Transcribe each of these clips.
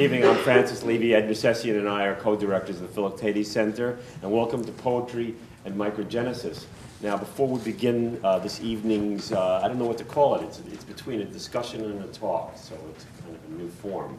evening. I'm Francis Levy. Ed Recessian and I are co-directors of the Philoctetes Center, and welcome to Poetry and Microgenesis. Now, before we begin this evening's, I don't know what to call it. It's between a discussion and a talk, so it's kind of a new form.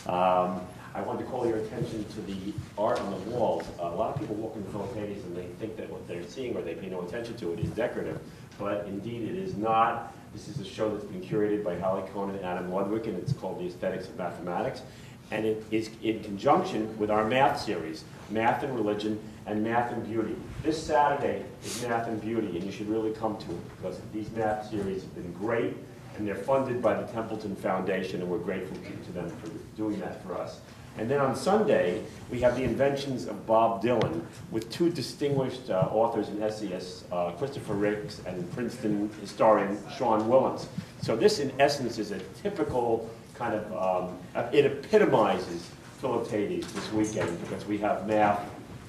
I wanted to call your attention to the art on the walls. A lot of people walk into Philoctetes and they think that what they're seeing, or they pay no attention to it, is decorative, but indeed it is not. This is a show that's been curated by Hallie Cohen and Adam Ludwig, and it's called The Aesthetics of Mathematics. And it is in conjunction with our math series, Math and Religion and Math and Beauty. This Saturday is Math and Beauty, and you should really come to it, because these math series have been great, and they're funded by the Templeton Foundation, and we're grateful to them for doing that for us. And then on Sunday, we have the inventions of Bob Dylan with two distinguished authors and essayists, Christopher Ricks and Princeton historian Sean Willens. So this, in essence, is a typical kind of, it epitomizes Philoctetes this weekend, because we have math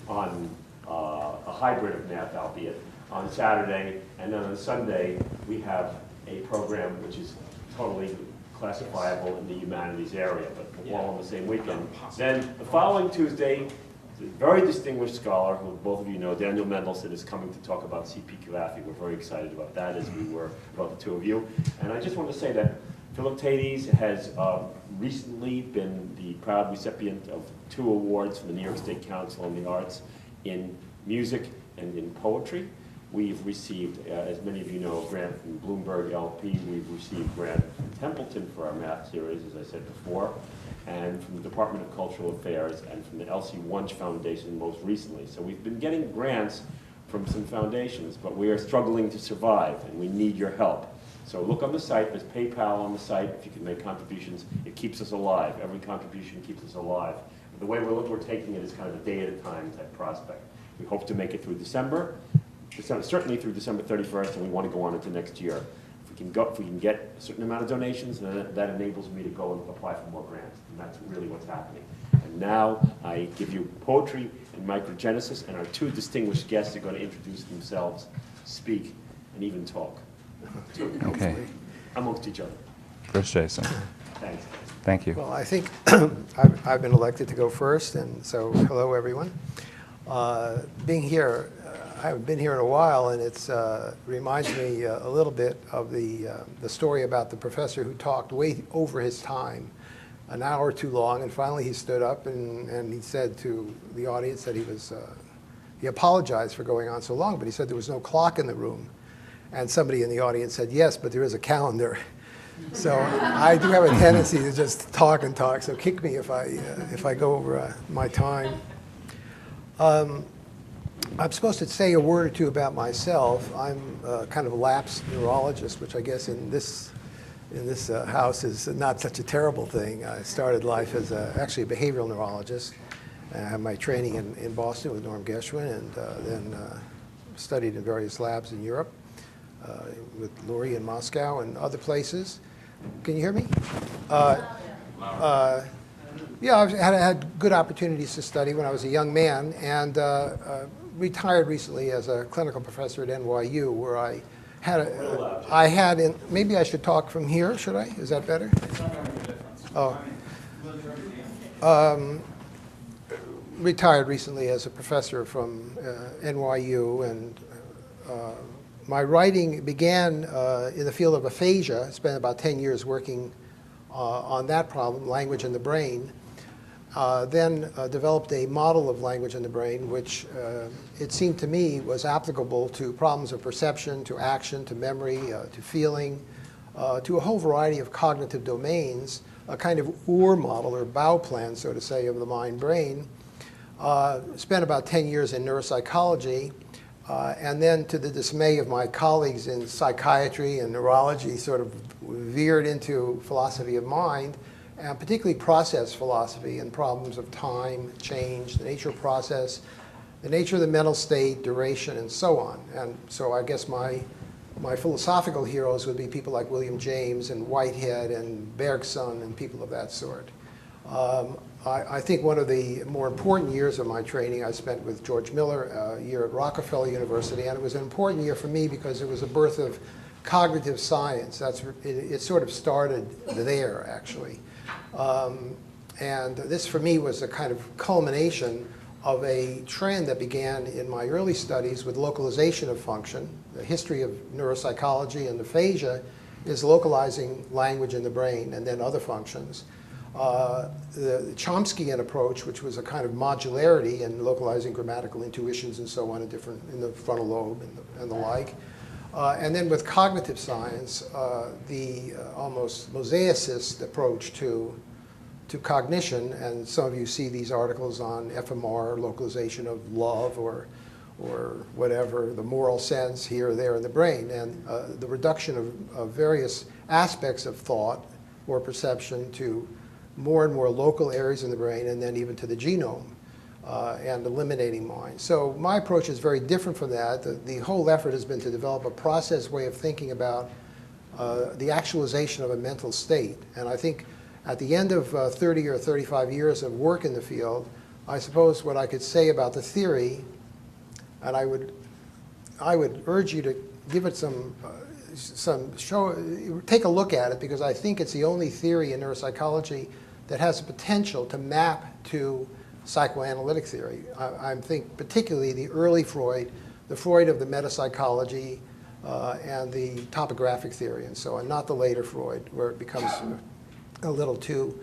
on a hybrid of math, albeit, on Saturday, and then on Sunday, we have a program which is totally classifiable in the humanities area, but all on the same weekend. Then the following Tuesday, a very distinguished scholar, who both of you know, Daniel Mendelsohn, is coming to talk about C.P. Cavafy. We're very excited about that, as we were about the two of you. And I just want to say that Philoctetes has recently been the proud recipient of 2 awards from the New York State Council on the Arts in music and in poetry. We've received, as many of you know, a grant from Bloomberg LP. We've received a grant from Templeton for our math series, as I said before, and from the Department of Cultural Affairs, and from the Elsie Wunsch Foundation most recently. So we've been getting grants from some foundations, but we are struggling to survive, and we need your help. So look on the site. There's PayPal on the site. If you can make contributions, it keeps us alive. Every contribution keeps us alive. The way we're taking it is kind of a day-at-a-time type prospect. We hope to make it through December, certainly through December 31st, and we want to go on into next year. If we can get a certain amount of donations, then that enables me to go and apply for more grants, and that's really what's happening. And now I give you Poetry and Microgenesis, and our 2 distinguished guests are going to introduce themselves, speak, and even talk. Okay. Amongst each other. First, Jason. Thanks. Thank you. Well, I think I've been elected to go first, and so hello, everyone. Being here, I haven't been here in a while, and it reminds me a little bit of the story about the professor who talked way over his time, an hour too long, and finally he stood up and he said to the audience that he apologized for going on so long, but he said there was no clock in the room. And somebody in the audience said, yes, but there is a calendar. So I do have a tendency to just talk and talk, so kick me if I go over my time. I'm supposed to say a word or two about myself. I'm kind of a lapsed neurologist, which I guess in this house is not such a terrible thing. I started life as actually a behavioral neurologist. I had my training in Boston with Norm Geschwin, and then studied in various labs in Europe with Lurie in Moscow and other places. Can you hear me? Yeah, I've had good opportunities to study when I was a young man, and retired recently as a clinical professor at NYU, where I had maybe I should talk from here, should I? Is that better? It's not going to make a difference. Oh. Retired recently as a professor from NYU, and my writing began in the field of aphasia. I spent about 10 years working on that problem, language in the brain. Then developed a model of language in the brain, which it seemed to me was applicable to problems of perception, to action, to memory, to feeling, to a whole variety of cognitive domains, a kind of OR model, or Bow plan, so to say, of the mind-brain. Spent about 10 years in neuropsychology, and then, to the dismay of my colleagues in psychiatry and neurology, sort of veered into philosophy of mind, and particularly process philosophy and problems of time, change, the nature of process, the nature of the mental state, duration, and so on. And so I guess my philosophical heroes would be people like William James and Whitehead and Bergson and people of that sort. I think one of the more important years of my training I spent with George Miller, a year at Rockefeller University, and it was an important year for me because it was the birth of cognitive science. It sort of started there, actually. And this, for me, was a kind of culmination of a trend that began in my early studies with localization of function. The history of neuropsychology and aphasia is localizing language in the brain and then other functions. The Chomskyan approach, which was a kind of modularity in localizing grammatical intuitions and so on in the frontal lobe and the like. And then with cognitive science, the almost mosaicist approach to cognition, and some of you see these articles on FMR, localization of love or whatever, the moral sense here or there in the brain, and the reduction of various aspects of thought or perception to more and more local areas in the brain, and then even to the genome, and eliminating mind. So my approach is very different from that. The whole effort has been to develop a process way of thinking about the actualization of a mental state. And I think at the end of 30 or 35 years of work in the field, I suppose what I could say about the theory, and I would urge you to give it take a look at it, because I think it's the only theory in neuropsychology that has the potential to map to psychoanalytic theory. I think particularly the early Freud, the Freud of the metapsychology and the topographic theory and so on, not the later Freud, where it becomes a little too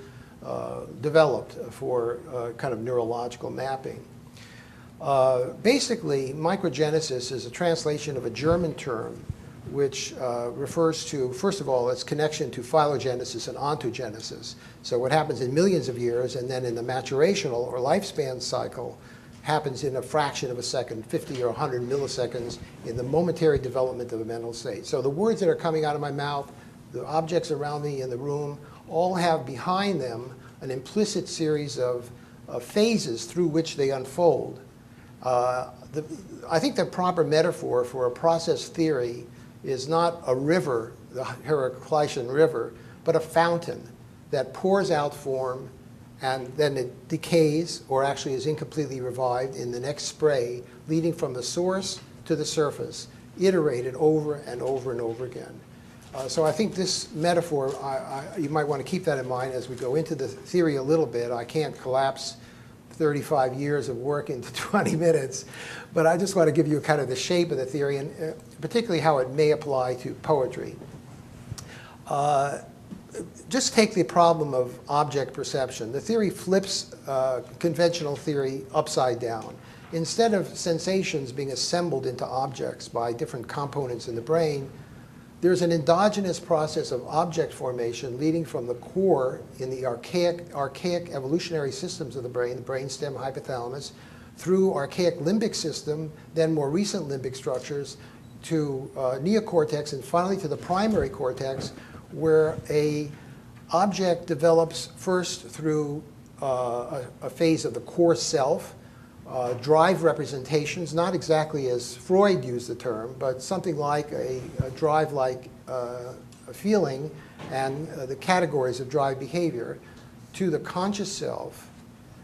developed for kind of neurological mapping. Basically, microgenesis is a translation of a German term which refers to, first of all, its connection to phylogenesis and ontogenesis. So what happens in millions of years, and then in the maturational or lifespan cycle, happens in a fraction of a second, 50 or 100 milliseconds, in the momentary development of a mental state. So the words that are coming out of my mouth, the objects around me in the room, all have behind them an implicit series of phases through which they unfold. I think the proper metaphor for a process theory is not a river, the Heraclitean river, but a fountain that pours out form and then it decays or actually is incompletely revived in the next spray, leading from the source to the surface, iterated over and over and over again. So I think this metaphor, you might want to keep that in mind as we go into the theory a little bit. I can't collapse 35 years of work into 20 minutes, but I just want to give you kind of the shape of the theory and particularly how it may apply to poetry. Just take the problem of object perception. The theory flips conventional theory upside down. Instead of sensations being assembled into objects by different components in the brain, there's an endogenous process of object formation leading from the core in the archaic evolutionary systems of the brainstem, hypothalamus, through archaic limbic system, then more recent limbic structures, to neocortex, and finally to the primary cortex, where a object develops first through a phase of the core self, drive representations, not exactly as Freud used the term, but something like a drive-like feeling and the categories of drive behavior, to the conscious self,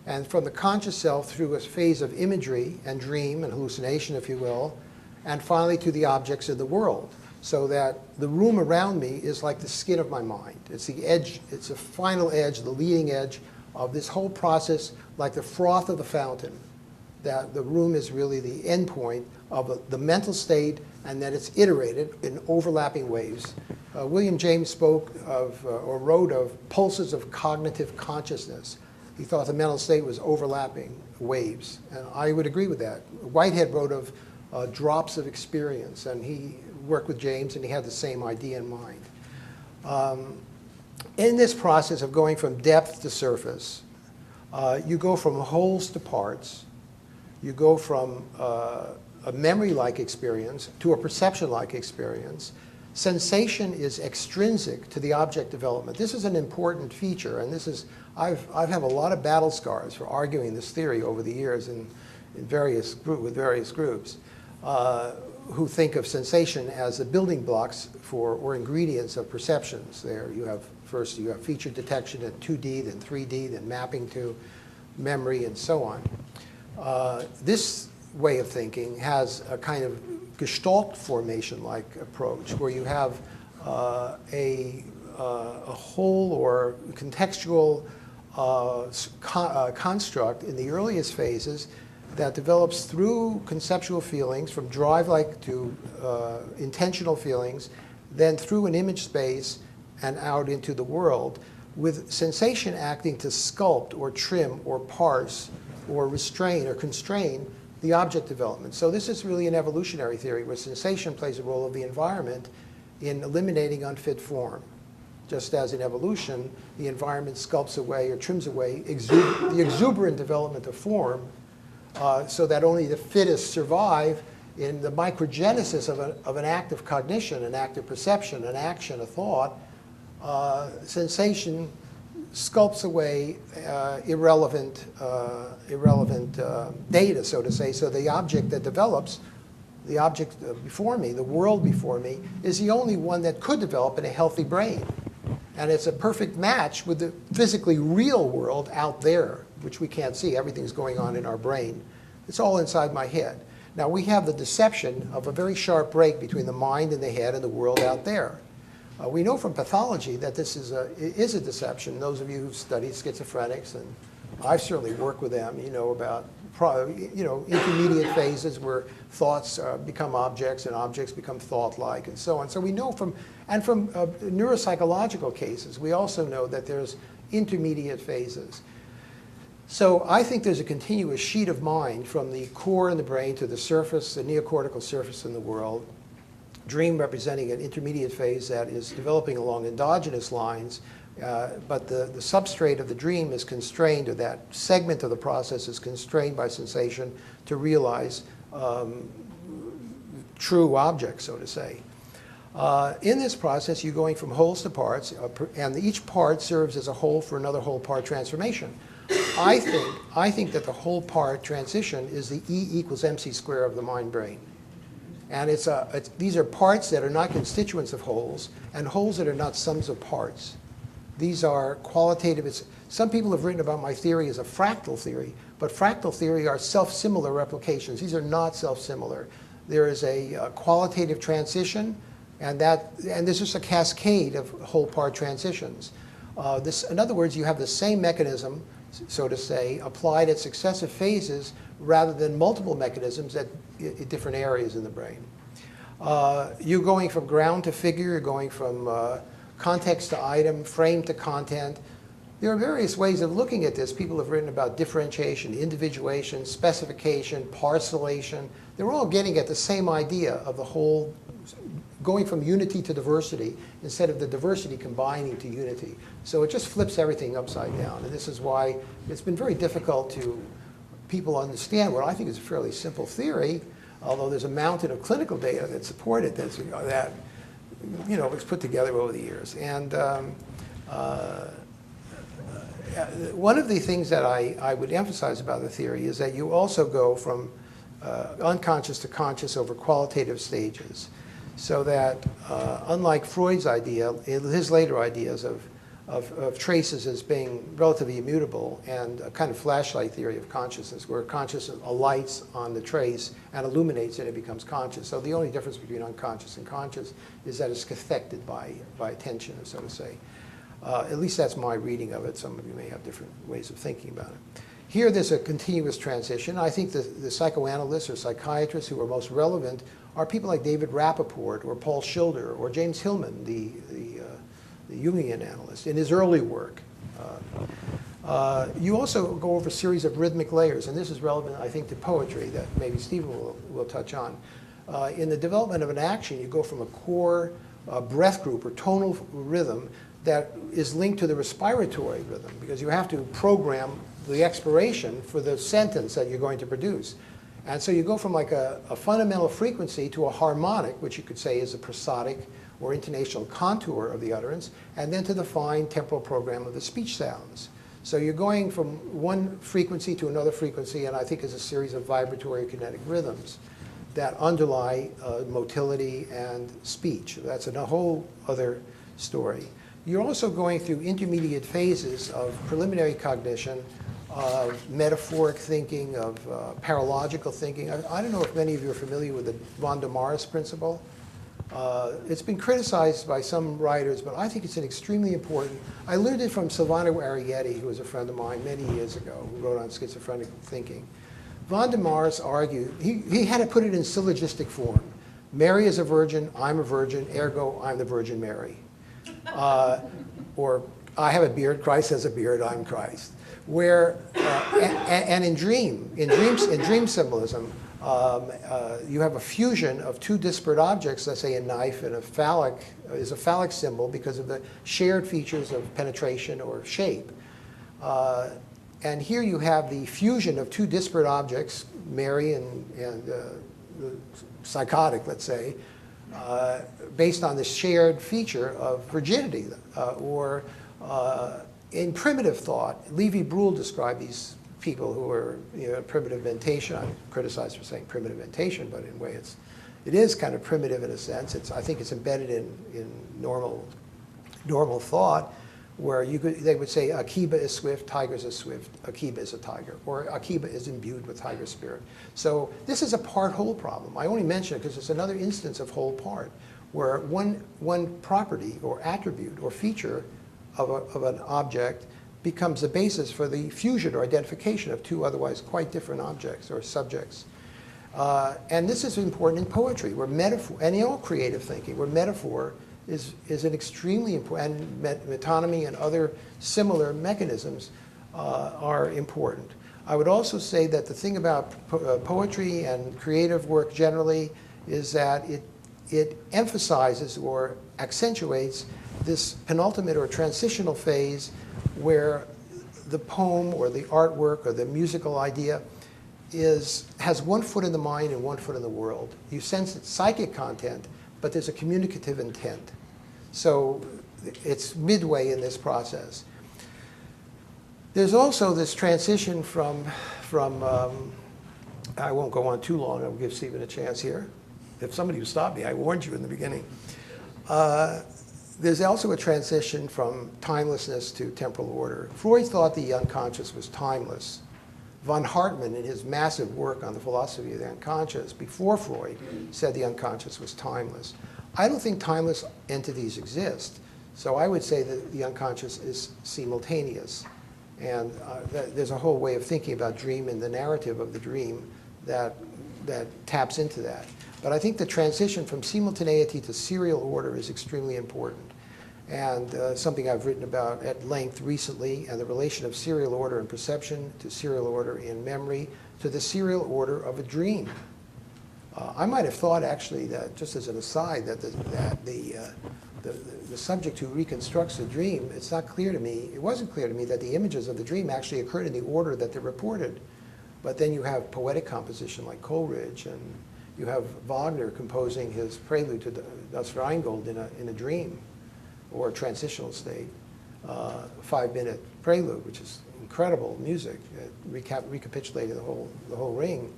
and from the conscious self through a phase of imagery and dream and hallucination, if you will, and finally to the objects of the world, so that the room around me is like the skin of my mind. It's the edge, it's the final edge, the leading edge of this whole process, like the froth of the fountain, that the room is really the end point of the mental state, and that it's iterated in overlapping waves. William James spoke of, or wrote of, pulses of cognitive consciousness. He thought the mental state was overlapping waves, and I would agree with that. Whitehead wrote of drops of experience, and he worked with James, and he had the same idea in mind. In this process of going from depth to surface, you go from wholes to parts. You go from a memory-like experience to a perception-like experience. Sensation is extrinsic to the object development. This is an important feature, and this is, I've had a lot of battle scars for arguing this theory over the years with various groups who think of sensation as the building blocks for, or ingredients of perceptions. There you have, first you have feature detection at 2D, then 3D, then mapping to memory, and so on. This way of thinking has a kind of Gestalt formation-like approach, where you have a whole or contextual construct in the earliest phases that develops through conceptual feelings, from drive-like to intentional feelings, then through an image space and out into the world, with sensation acting to sculpt or trim or parse or restrain or constrain the object development. So this is really an evolutionary theory where sensation plays a role of the environment in eliminating unfit form. Just as in evolution, the environment sculpts away or trims away the exuberant development of form so that only the fittest survive. In the microgenesis of an act of cognition, an act of perception, an action, a thought, sensation sculpts away irrelevant data, so to say. So the object that develops, the object before me, the world before me, is the only one that could develop in a healthy brain. And it's a perfect match with the physically real world out there, which we can't see. Everything's going on in our brain. It's all inside my head. Now, we have the deception of a very sharp break between the mind and the head and the world out there. We know from pathology that this is a deception. Those of you who've studied schizophrenics, and I've certainly worked with them, you know about intermediate phases where thoughts become objects and objects become thought-like and so on. So we know from neuropsychological cases, we also know that there's intermediate phases. So I think there's a continuous sheet of mind from the core in the brain to the surface, the neocortical surface in the world. Dream representing an intermediate phase that is developing along endogenous lines, but the substrate of the dream is constrained, or that segment of the process is constrained by sensation to realize true objects, so to say. In this process, you're going from wholes to parts, and each part serves as a whole for another whole part transformation. I think that the whole part transition is the E equals MC square of the mind-brain. And these are parts that are not constituents of wholes, and wholes that are not sums of parts. These are qualitative. Some people have written about my theory as a fractal theory, but fractal theory are self-similar replications. These are not self-similar. There is a qualitative transition, and there's just a cascade of whole part transitions. In other words, you have the same mechanism, so to say, applied at successive phases rather than multiple mechanisms at different areas in the brain. You're going from ground to figure, you're going from context to item, frame to content. There are various ways of looking at this. People have written about differentiation, individuation, specification, parcellation. They're all getting at the same idea of the whole, going from unity to diversity instead of the diversity combining to unity. So it just flips everything upside down. And this is why it's been very difficult to people understand what I think is a fairly simple theory, although there's a mountain of clinical data that support it that was put together over the years. And one of the things that I would emphasize about the theory is that you also go from unconscious to conscious over qualitative stages. So that unlike Freud's idea, his later ideas of traces as being relatively immutable, and a kind of flashlight theory of consciousness, where consciousness alights on the trace and illuminates it, it becomes conscious. So the only difference between unconscious and conscious is that it's cathected by attention, so to say. At least that's my reading of it. Some of you may have different ways of thinking about it. Here there's a continuous transition. I think the psychoanalysts or psychiatrists who are most relevant are people like David Rappaport or Paul Schilder or James Hillman, the Jungian analyst, in his early work. You also go over a series of rhythmic layers, and this is relevant, I think, to poetry that maybe Steven will touch on. In the development of an action, you go from a core breath group or tonal rhythm that is linked to the respiratory rhythm, because you have to program the expiration for the sentence that you're going to produce. And so you go from like a fundamental frequency to a harmonic, which you could say is a prosodic or intonational contour of the utterance, and then to the fine temporal program of the speech sounds. So you're going from one frequency to another frequency, and I think is a series of vibratory kinetic rhythms that underlie motility and speech. That's a whole other story. You're also going through intermediate phases of preliminary cognition, of metaphoric thinking, of paralogical thinking. I don't know if many of you are familiar with the von der Mar's principle. It's been criticized by some writers, but I think it's an extremely important. I learned it from Silvano Arrighetti, who was a friend of mine many years ago, who wrote on schizophrenic thinking. Von der Mars argued, he had to put it in syllogistic form. Mary is a virgin, I'm a virgin, ergo I'm the Virgin Mary. Or I have a beard, Christ has a beard, I'm Christ. Where, and in dream symbolism, you have a fusion of two disparate objects, let's say a knife and is a phallic symbol because of the shared features of penetration or shape. And here you have the fusion of two disparate objects, Mary and psychotic, let's say, based on the shared feature of virginity. In primitive thought, Levi-Bruhl described these people who are primitive mentation. I'm criticized for saying primitive mentation, but in a way it is kind of primitive in a sense. I think it's embedded in normal thought, where they would say Akiba is swift, tigers are swift, Akiba is a tiger, or Akiba is imbued with tiger spirit. So this is a part-whole problem. I only mention it because it's another instance of whole-part, where one property or attribute or feature of an object becomes the basis for the fusion or identification of two otherwise quite different objects or subjects. And this is important in poetry, where metaphor, and in all creative thinking, where metaphor is an extremely important, and metonymy and other similar mechanisms are important. I would also say that the thing about poetry and creative work generally is that it emphasizes or accentuates this penultimate or transitional phase where the poem or the artwork or the musical idea has one foot in the mind and one foot in the world. You sense its psychic content, but there's a communicative intent. So it's midway in this process. There's also this transition from I won't go on too long, I'll give Steven a chance here. If somebody would stop me, I warned you in the beginning. There's also a transition from timelessness to temporal order. Freud thought the unconscious was timeless. Von Hartmann, in his massive work on the philosophy of the unconscious, before Freud, said the unconscious was timeless. I don't think timeless entities exist, so I would say that the unconscious is simultaneous. And there's a whole way of thinking about dream and the narrative of the dream that taps into that. But I think the transition from simultaneity to serial order is extremely important. And something I've written about at length recently, and the relation of serial order in perception to serial order in memory to the serial order of a dream. I might have thought, actually, that, just as an aside, that the subject who reconstructs the dream, it's not clear to me, it wasn't clear to me that the images of the dream actually occurred in the order that they're reported. But then you have poetic composition like Coleridge, and you have Wagner composing his prelude to Das Rheingold in a dream, or a transitional state, 5-minute prelude, which is incredible music, recapitulating the whole ring.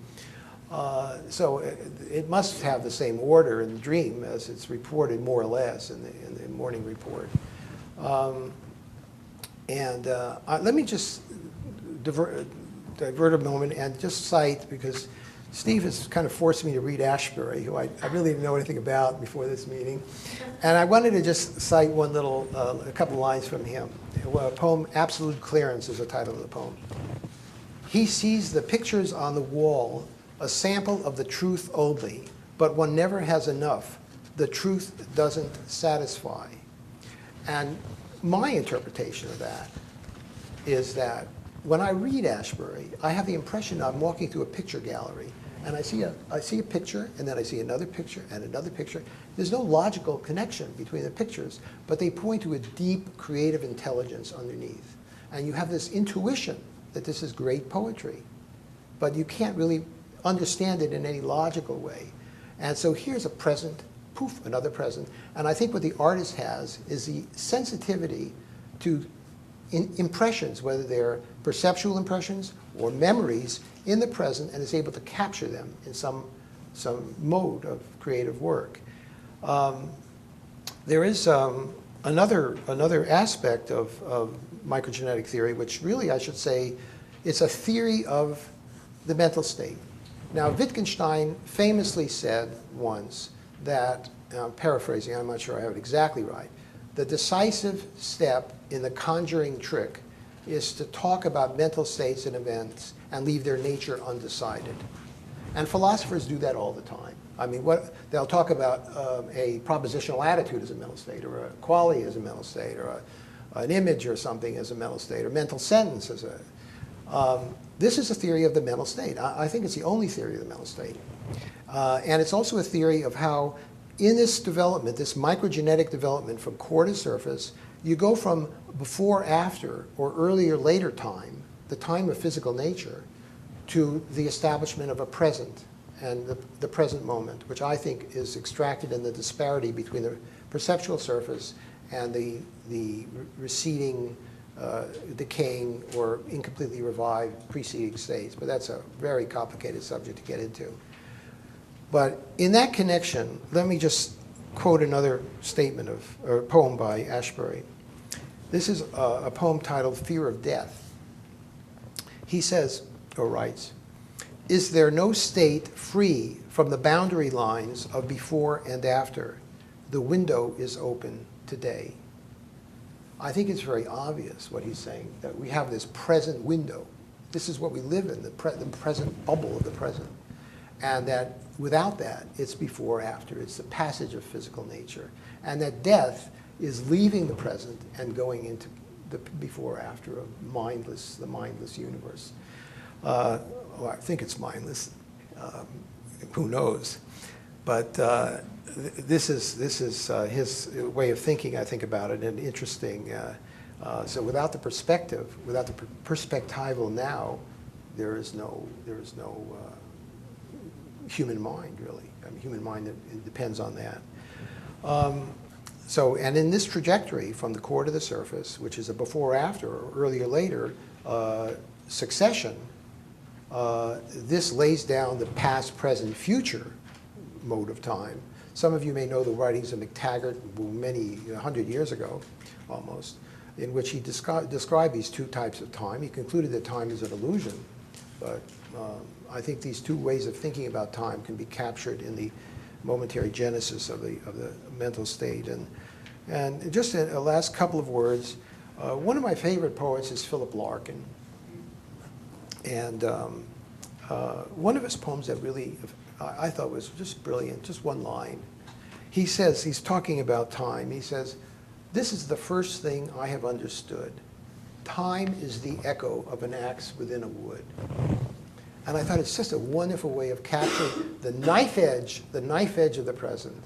So it must have the same order in the dream as it's reported more or less in the morning report. Let me just divert a moment and just cite, because Steve has kind of forced me to read Ashbery, who I really didn't know anything about before this meeting. And I wanted to just cite a couple lines from him. A poem, Absolute Clearance is the title of the poem. He sees the pictures on the wall, a sample of the truth only, but one never has enough. The truth doesn't satisfy. And my interpretation of that is that when I read Ashbery, I have the impression I'm walking through a picture gallery, and I see a picture, and then I see another picture, and another picture. There's no logical connection between the pictures, but they point to a deep creative intelligence underneath. And you have this intuition that this is great poetry, but you can't really understand it in any logical way. And so here's a present, poof, another present. And I think what the artist has is the sensitivity to impressions, whether they're perceptual impressions or memories in the present, and is able to capture them in some mode of creative work. There is another aspect of microgenetic theory, which really, I should say, it's a theory of the mental state. Now, Wittgenstein famously said once that, I'm paraphrasing, I'm not sure I have it exactly right, the decisive step in the conjuring trick is to talk about mental states and events and leave their nature undecided. And philosophers do that all the time. I mean, they'll talk about a propositional attitude as a mental state, or a quality as a mental state, or an image or something as a mental state, or mental sentence as a... this is a theory of the mental state. I think it's the only theory of the mental state. And it's also a theory of how, in this development, this microgenetic development from core to surface, you go from before, after, or earlier, later time, the time of physical nature, to the establishment of a present, and the present moment, which I think is extracted in the disparity between the perceptual surface and the receding, decaying, or incompletely revived preceding states. But that's a very complicated subject to get into. But in that connection, let me just quote another statement or poem by Ashbery. This is a poem titled Fear of Death. He says, or writes, "Is there no state free from the boundary lines of before and after? The window is open today." I think it's very obvious what he's saying, that we have this present window. This is what we live in, the present bubble of the present. And that without that, it's before, after. It's the passage of physical nature. And that death is leaving the present and going into the before, after of the mindless universe. Well, I think it's mindless. Who knows? But this is his way of thinking, I think, about it, and interesting. So without the perspective, without the perspectival now, there is no human mind, really. I mean, human mind, it depends on that. And in this trajectory from the core to the surface, which is a before-after or earlier-later succession, this lays down the past, present, future mode of time. Some of you may know the writings of McTaggart, 100 years ago, almost, in which he described these two types of time. He concluded that time is an illusion, but I think these two ways of thinking about time can be captured in the momentary genesis of the mental state. And just a last couple of words, one of my favorite poets is Philip Larkin. And one of his poems that really I thought was just brilliant, just one line. He says, he's talking about time, he says, "This is the first thing I have understood. Time is the echo of an axe within a wood." And I thought it's just a wonderful way of capturing the knife edge of the present.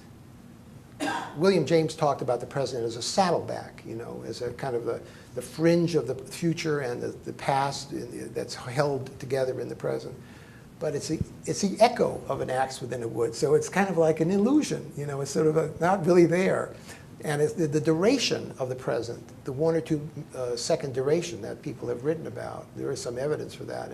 William James talked about the present as a saddleback, as a kind of the fringe of the future and the past that's held together in the present. But it's the echo of an axe within a wood. So it's kind of like an illusion, it's sort of not really there. And it's the duration of the present, the 1 or 2 second duration that people have written about. There is some evidence for that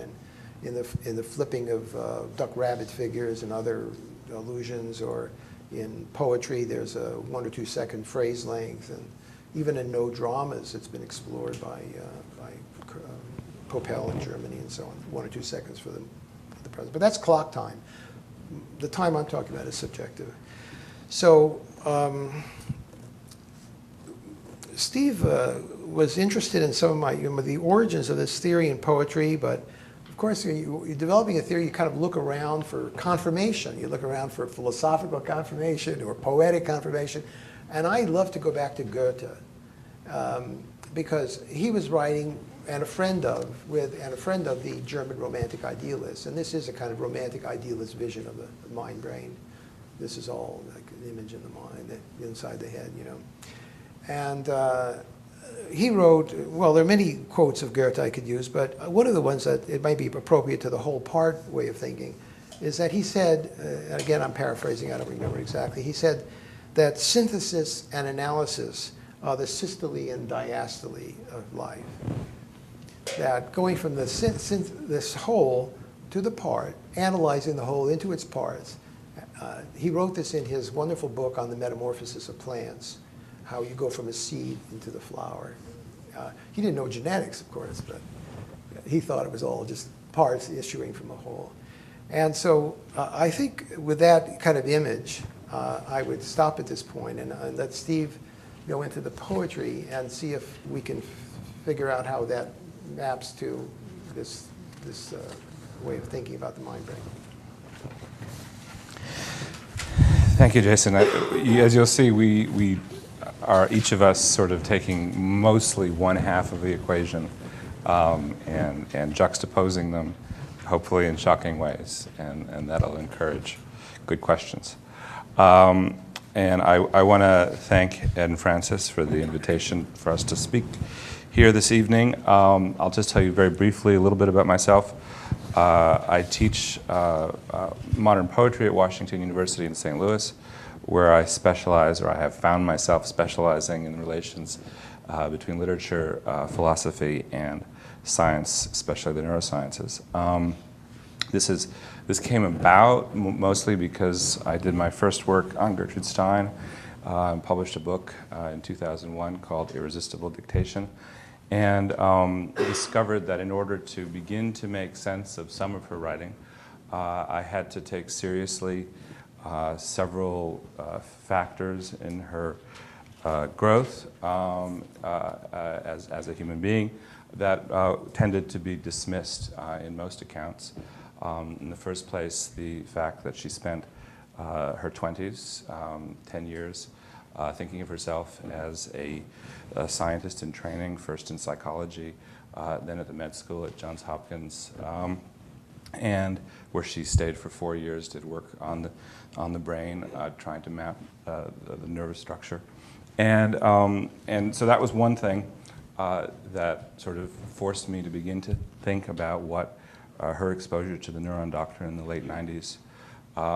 in the flipping of duck-rabbit figures and other illusions, or in poetry, there's a 1 or 2 second phrase length, and even in no dramas, it's been explored by Popel in Germany and so on, 1 or 2 seconds for the present. But that's clock time. The time I'm talking about is subjective. So Steve was interested in some of the origins of this theory in poetry, but of course, you're developing a theory, you kind of look around for confirmation. You look around for philosophical confirmation or poetic confirmation. And I love to go back to Goethe, because he was writing and a friend of the German romantic idealists. And this is a kind of romantic idealist vision of the mind-brain. This is all like an image in the mind, inside the head, And he wrote, well, there are many quotes of Goethe I could use, but one of the ones that it might be appropriate to the whole part way of thinking is that he said, and again I'm paraphrasing, I don't remember exactly, he said that synthesis and analysis are the systole and diastole of life. That going from this whole to the part, analyzing the whole into its parts, he wrote this in his wonderful book on the metamorphosis of plants, how you go from a seed into the flower. He didn't know genetics, of course, but he thought it was all just parts issuing from a whole. And so I think with that kind of image, I would stop at this point and let Steve go into the poetry and see if we can figure out how that maps to this way of thinking about the mind brain. Thank you, Jason. As you'll see, we are each of us sort of taking mostly one half of the equation and juxtaposing them, hopefully in shocking ways, and that'll encourage good questions. And I want to thank Ed and Francis for the invitation for us to speak here this evening. I'll just tell you very briefly a little bit about myself. I teach modern poetry at Washington University in St. Louis, where I specialize, or I have found myself specializing in relations between literature, philosophy, and science, especially the neurosciences. This came about mostly because I did my first work on Gertrude Stein and published a book in 2001 called Irresistible Dictation, and discovered that in order to begin to make sense of some of her writing, I had to take seriously several factors in her growth as a human being that tended to be dismissed in most accounts. In the first place, the fact that she spent her 20s, 10 years, thinking of herself as a scientist in training, first in psychology, then at the med school at Johns Hopkins, and where she stayed for 4 years, did work on the brain, trying to map the nervous structure. And so that was one thing that sort of forced me to begin to think about what her exposure to the neuron doctrine in the late 90s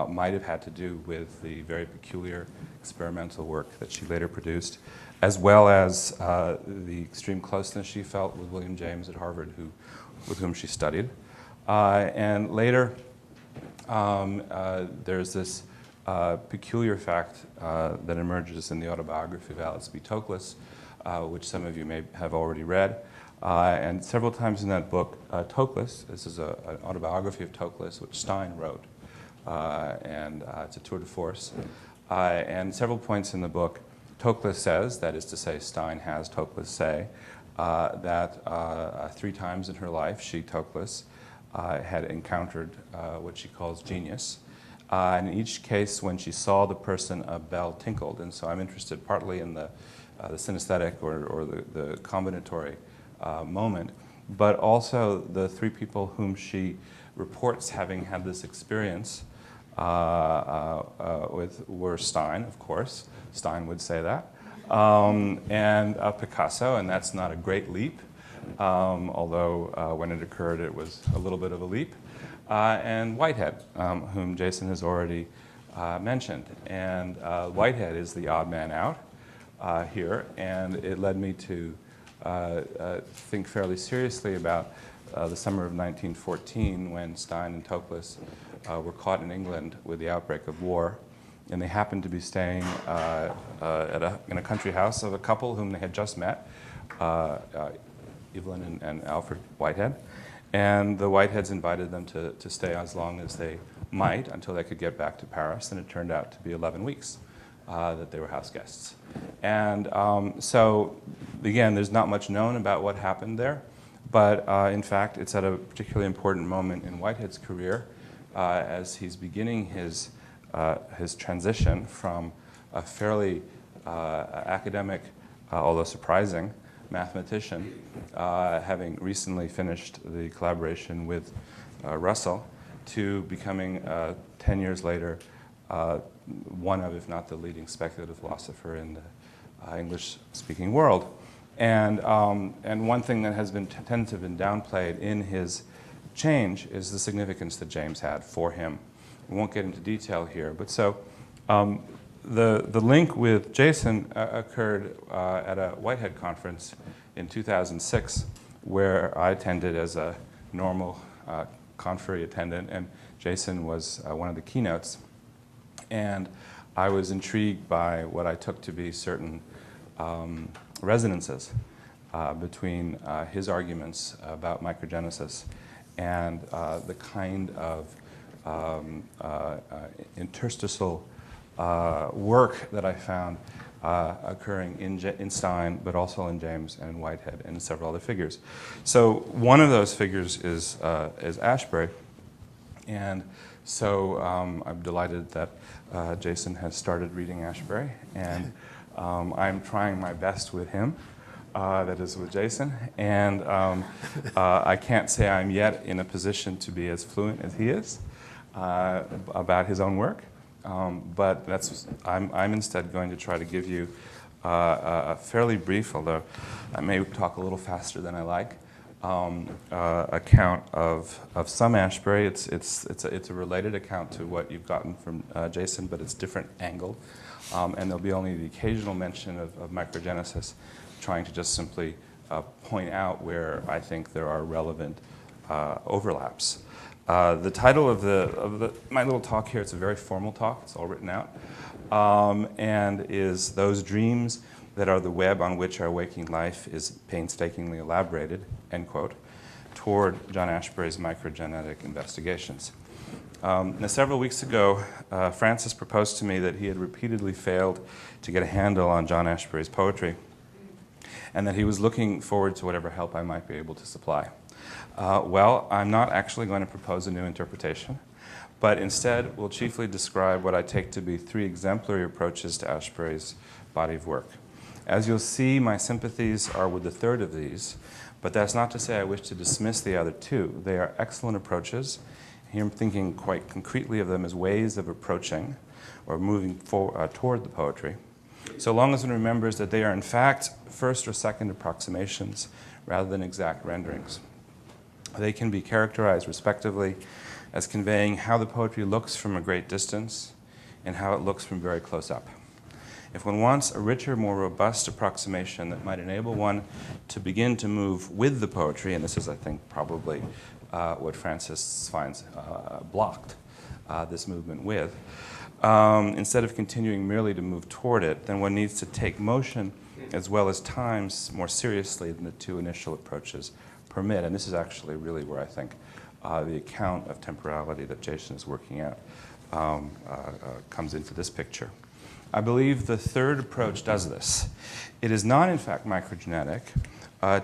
might have had to do with the very peculiar experimental work that she later produced, as well as the extreme closeness she felt with William James at Harvard, with whom she studied. And later, there's this peculiar fact that emerges in the autobiography of Alice B. Toklas, which some of you may have already read. And several times in that book, Toklas, this is an autobiography of Toklas, which Stein wrote, and it's a tour de force. And several points in the book, Toklas says, that is to say, Stein has Toklas say, that 3 times in her life, she, Toklas, had encountered what she calls genius. And in each case, when she saw the person, a bell tinkled. And so I'm interested partly in the synesthetic or the combinatory moment, but also the 3 people whom she reports having had this experience with were Stein, of course. Stein would say that, and Picasso, and that's not a great leap, although when it occurred it was a little bit of a leap, and Whitehead, whom Jason has already mentioned. And Whitehead is the odd man out here, and it led me to think fairly seriously about the summer of 1914 when Stein and Toklas were caught in England with the outbreak of war, and they happened to be staying in a country house of a couple whom they had just met, Evelyn and Alfred Whitehead, and the Whiteheads invited them to stay as long as they might until they could get back to Paris, and it turned out to be 11 weeks that they were house guests. And so, again, there's not much known about what happened there, but in fact, it's at a particularly important moment in Whitehead's career as he's beginning his transition from a fairly academic, although surprising, mathematician, having recently finished the collaboration with Russell, to becoming 10 years later one of, if not the leading speculative philosopher in the English-speaking world. And one thing that has been tended to have been downplayed in his change is the significance that James had for him. We won't get into detail here, but so the link with Jason occurred at a Whitehead conference in 2006, where I attended as a normal conferee attendant, and Jason was one of the keynotes. And I was intrigued by what I took to be certain resonances between his arguments about microgenesis and the kind of interstitial work that I found occurring in Stein, but also in James and in Whitehead and in several other figures. So one of those figures is Ashbery, and so I'm delighted that Jason has started reading Ashbery, and I'm trying my best with him. That is with Jason, and I can't say I'm yet in a position to be as fluent as he is about his own work, but I'm instead going to try to give you a fairly brief, although I may talk a little faster than I like, account of some Ashbery. It's a related account to what you've gotten from Jason, but it's different angle, and there'll be only the occasional mention of microgenesis, trying to just simply point out where I think there are relevant overlaps. The title of my little talk here, it's a very formal talk, it's all written out, and is Those Dreams That Are the Web on Which Our Waking Life is Painstakingly Elaborated, end quote, toward John Ashbery's microgenetic investigations. Now, several weeks ago, Francis proposed to me that he had repeatedly failed to get a handle on John Ashbery's poetry, and that he was looking forward to whatever help I might be able to supply. Well, I'm not actually going to propose a new interpretation, but instead will chiefly describe what I take to be 3 exemplary approaches to Ashbery's body of work. As you'll see, my sympathies are with the third of these, but that's not to say I wish to dismiss the other 2. They are excellent approaches. Here I'm thinking quite concretely of them as ways of approaching or moving toward the poetry, so long as one remembers that they are in fact first or second approximations rather than exact renderings. They can be characterized respectively as conveying how the poetry looks from a great distance and how it looks from very close up. If one wants a richer, more robust approximation that might enable one to begin to move with the poetry, and this is, I think, probably what Francis finds blocked this movement with, instead of continuing merely to move toward it, then one needs to take motion as well as time more seriously than the 2 initial approaches permit. And this is actually really where I think the account of temporality that Jason is working at comes into this picture. I believe the third approach does this. It is not, in fact, microgenetic,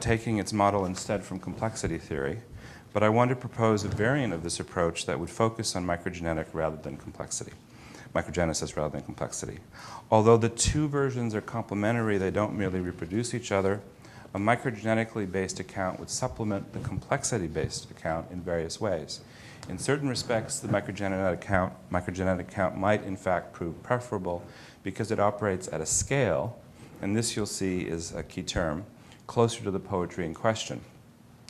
taking its model instead from complexity theory, but I want to propose a variant of this approach that would focus on microgenetic rather than complexity. Microgenesis rather than complexity. Although the 2 versions are complementary, they don't merely reproduce each other. A microgenetically based account would supplement the complexity-based account in various ways. In certain respects, the microgenetic account might in fact prove preferable because it operates at a scale, and this you'll see is a key term, closer to the poetry in question,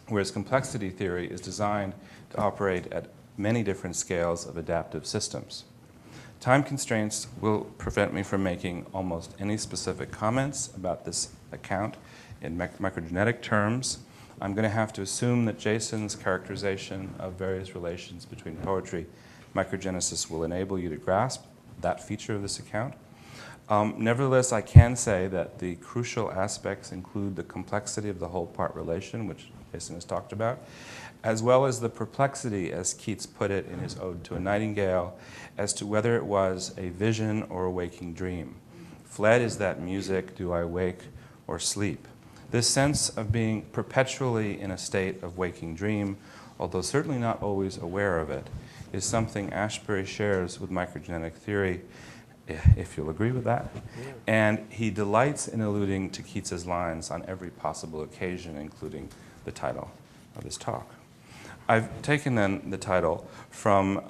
whereas complexity theory is designed to operate at many different scales of adaptive systems. Time constraints will prevent me from making almost any specific comments about this account in microgenetic terms. I'm going to have to assume that Jason's characterization of various relations between poetry and microgenesis will enable you to grasp that feature of this account. Nevertheless, I can say that the crucial aspects include the complexity of the whole-part relation, which Jason has talked about, as well as the perplexity, as Keats put it in his Ode to a Nightingale, as to whether it was a vision or a waking dream. Fled is that music, do I wake or sleep? This sense of being perpetually in a state of waking dream, although certainly not always aware of it, is something Ashbery shares with microgenetic theory, if you'll agree with that. Yeah. And he delights in alluding to Keats's lines on every possible occasion, including the title of his talk. I've taken then the title from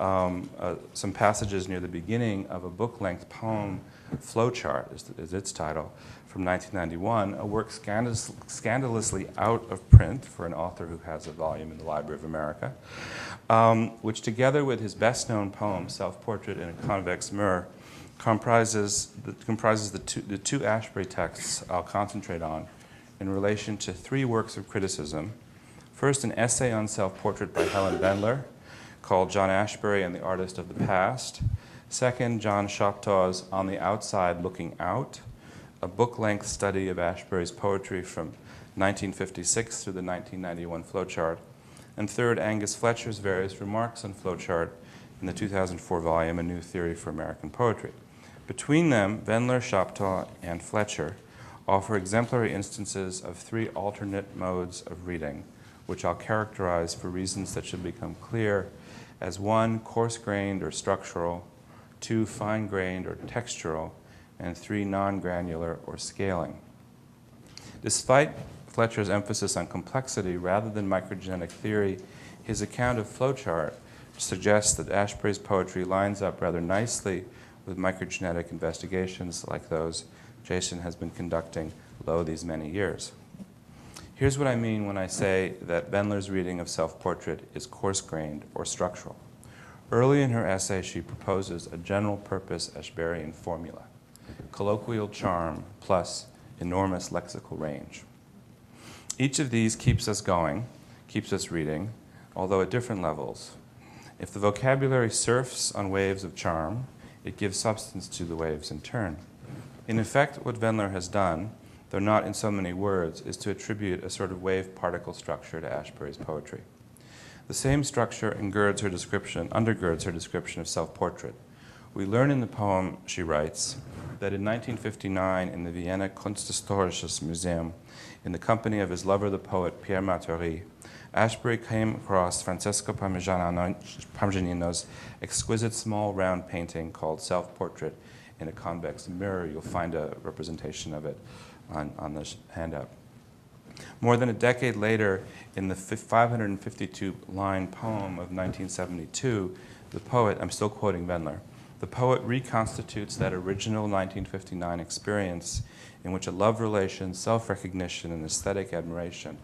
some passages near the beginning of a book-length poem, Flowchart is its title, from 1991, a work scandalously out of print for an author who has a volume in the Library of America, which together with his best-known poem, Self-Portrait in a Convex Mirror, comprises the 2 Ashbery texts I'll concentrate on in relation to 3 works of criticism. First, an essay on self-portrait by Helen Bendler called John Ashbery and the Artist of the Past. Second, John Choctaw's On the Outside Looking Out, a book-length study of Ashbery's poetry from 1956 through the 1991 Flowchart. And third, Angus Fletcher's various remarks on Flowchart in the 2004 volume, A New Theory for American Poetry. Between them, Wendler, Chaptal, and Fletcher offer exemplary instances of three alternate modes of reading, which I'll characterize for reasons that should become clear as 1, coarse-grained or structural, 2, fine-grained or textural, and 3, non-granular or scaling. Despite Fletcher's emphasis on complexity rather than microgenetic theory, his account of flowchart suggests that Ashbery's poetry lines up rather nicely with microgenetic investigations like those Jason has been conducting these many years. Here's what I mean when I say that Wendler's reading of self-portrait is coarse-grained or structural. Early in her essay, she proposes a general-purpose Ashberian formula: colloquial charm plus enormous lexical range. Each of these keeps us going, keeps us reading, although at different levels. If the vocabulary surfs on waves of charm, it gives substance to the waves in turn. In effect, what Wendler has done, though not in so many words, is to attribute a sort of wave-particle structure to Ashbery's poetry. The same structure undergirds her description of self-portrait. We learn in the poem, she writes, that in 1959 in the Vienna Kunsthistorisches Museum, in the company of his lover, the poet Pierre Maturi, Ashbery came across Francesco Parmigianino's exquisite small round painting called Self-Portrait in a Convex Mirror. You'll find a representation of it on this handout. More than a decade later, in the 552-line poem of 1972, the poet, I'm still quoting Wendler, the poet reconstitutes that original 1959 experience in which a love relation, self-recognition, and aesthetic admiration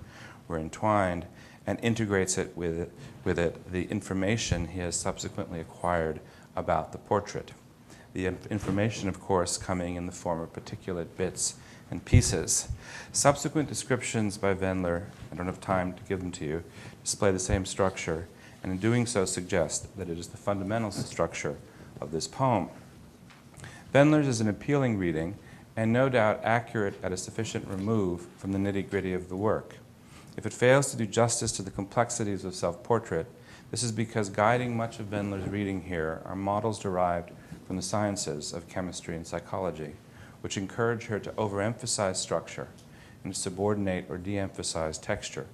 were entwined, and integrates it with the information he has subsequently acquired about the portrait. The information, of course, coming in the form of particulate bits and pieces. Subsequent descriptions by Wendler, I don't have time to give them to you, display the same structure, and in doing so suggest that it is the fundamental structure of this poem. Wendler's is an appealing reading, and no doubt accurate at a sufficient remove from the nitty-gritty of the work. If it fails to do justice to the complexities of self-portrait, this is because guiding much of Wendler's reading here are models derived from the sciences of chemistry and psychology, which encourage her to overemphasize structure and subordinate or de-emphasize texture,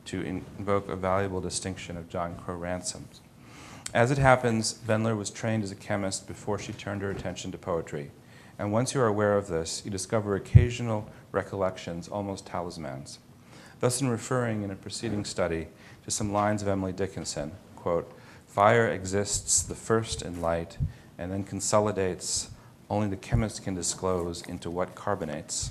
to invoke a valuable distinction of John Crowe Ransom's. As it happens, Wendler was trained as a chemist before she turned her attention to poetry, and once you are aware of this, you discover occasional recollections, almost talismans. Thus, in referring in a preceding study to some lines of Emily Dickinson, quote, "Fire exists the first in light and then consolidates, only the chemist can disclose into what carbonates."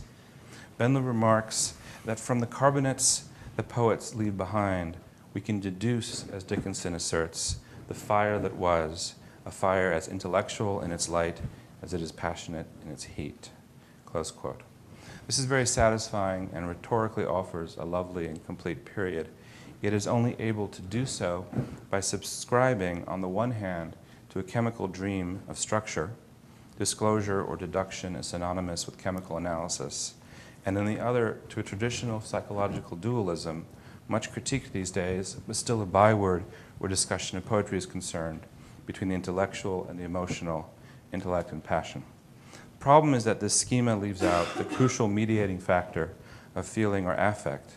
Wendler remarks that from the carbonates the poets leave behind, we can deduce, as Dickinson asserts, the fire that was, a fire as intellectual in its light as it is passionate in its heat. Close quote. This is very satisfying and rhetorically offers a lovely and complete period. It is only able to do so by subscribing, on the one hand, to a chemical dream of structure. Disclosure or deduction is synonymous with chemical analysis, and on the other, to a traditional psychological dualism, much critiqued these days, but still a byword where discussion of poetry is concerned, between the intellectual and the emotional, intellect and passion. The problem is that this schema leaves out the crucial mediating factor of feeling or affect,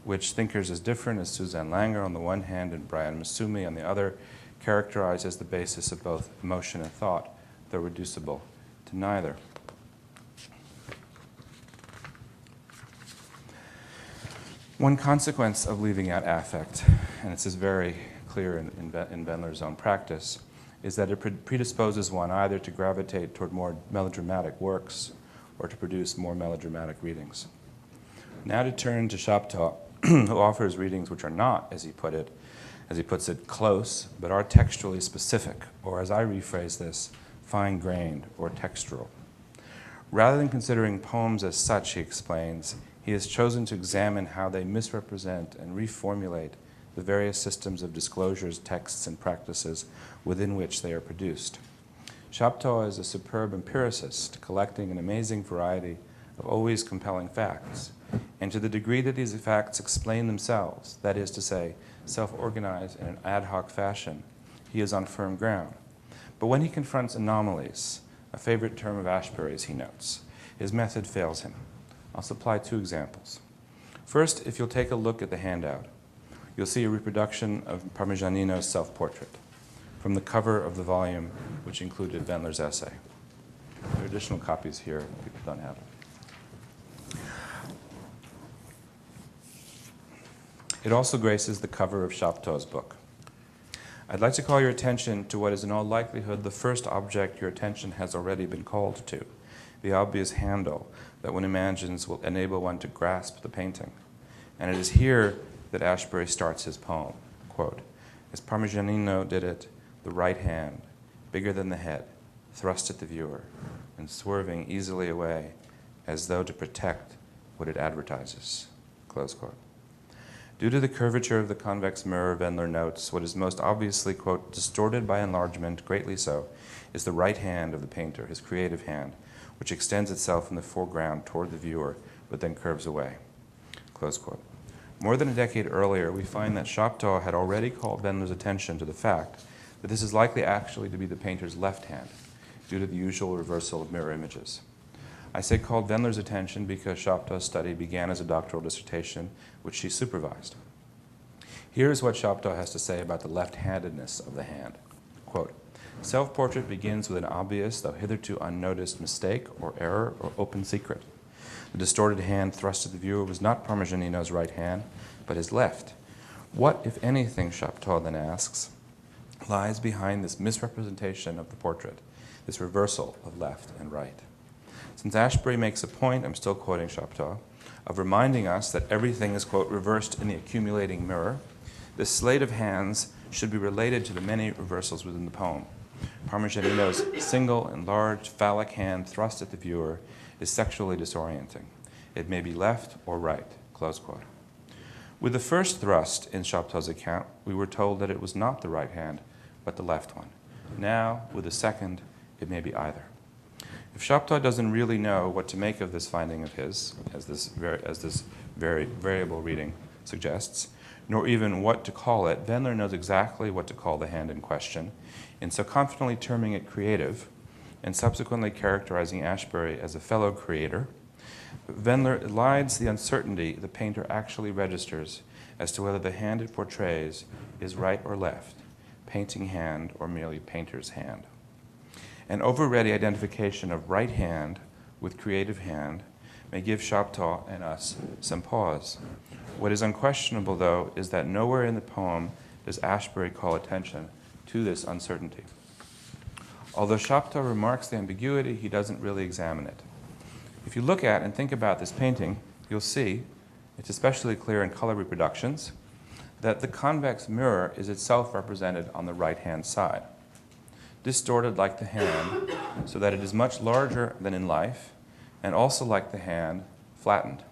which thinkers as different as Suzanne Langer on the one hand and Brian Masumi on the other characterize as the basis of both emotion and thought, though reducible to neither. One consequence of leaving out affect, and this is very clear in Wendler's own practice, is that it predisposes one either to gravitate toward more melodramatic works or to produce more melodramatic readings. Now to turn to Chaptal, who offers readings which are not, as he puts it, close, but are textually specific, or as I rephrase this, fine-grained or textural. Rather than considering poems as such, he explains, he has chosen to examine how they misrepresent and reformulate the various systems of disclosures, texts, and practices within which they are produced. Chaptal is a superb empiricist, collecting an amazing variety of always compelling facts, and to the degree that these facts explain themselves, that is to say, self-organize in an ad hoc fashion, he is on firm ground. But when he confronts anomalies, a favorite term of Ashbery's, he notes. His method fails him. I'll supply 2 examples. First, if you'll take a look at the handout, you'll see a reproduction of Parmigianino's self-portrait from the cover of the volume which included Wendler's essay. There are additional copies here if people don't have it. It also graces the cover of Chapteau's book. I'd like to call your attention to what is in all likelihood the first object your attention has already been called to, the obvious handle that one imagines will enable one to grasp the painting. And it is here that Ashbery starts his poem. Quote, as Parmigianino did it, the right hand, bigger than the head, thrust at the viewer, and swerving easily away as though to protect what it advertises. Close quote. Due to the curvature of the convex mirror, Wendler notes, what is most obviously, quote, distorted by enlargement, greatly so, is the right hand of the painter, his creative hand, which extends itself in the foreground toward the viewer, but then curves away. Close quote. More than a decade earlier, we find that Chapteau had already called Wendler's attention to the fact that this is likely actually to be the painter's left hand, due to the usual reversal of mirror images. I say called Wendler's attention because Chapteau's study began as a doctoral dissertation, which she supervised. Here is what Chapteau has to say about the left-handedness of the hand. Quote, self-portrait begins with an obvious, though hitherto unnoticed, mistake or error or open secret. The distorted hand thrust at the viewer was not Parmigianino's right hand, but his left. What, if anything, Chapteau then asks, lies behind this misrepresentation of the portrait, this reversal of left and right? Since Ashbery makes a point, I'm still quoting Chapteau, of reminding us that everything is, quote, reversed in the accumulating mirror, this slate of hands should be related to the many reversals within the poem. Parmigianino's single and large phallic hand thrust at the viewer is sexually disorienting. It may be left or right, close quote. With the first thrust in Chapteau's account, we were told that it was not the right hand, but the left one. Now, with the second, it may be either. If Chapteau doesn't really know what to make of this finding of his, as this very variable reading suggests, nor even what to call it, Wendler knows exactly what to call the hand in question, in so confidently terming it creative, and subsequently characterizing Ashbery as a fellow creator. Wendler elides the uncertainty the painter actually registers as to whether the hand it portrays is right or left, painting hand or merely painter's hand. An over-ready identification of right hand with creative hand may give Chapteau and us some pause. What is unquestionable, though, is that nowhere in the poem does Ashbery call attention to this uncertainty. Although Chapteau remarks the ambiguity, he doesn't really examine it. If you look at and think about this painting, you'll see, it's especially clear in color reproductions, that the convex mirror is itself represented on the right-hand side, distorted like the hand, so that it is much larger than in life, and also like the hand, flattened.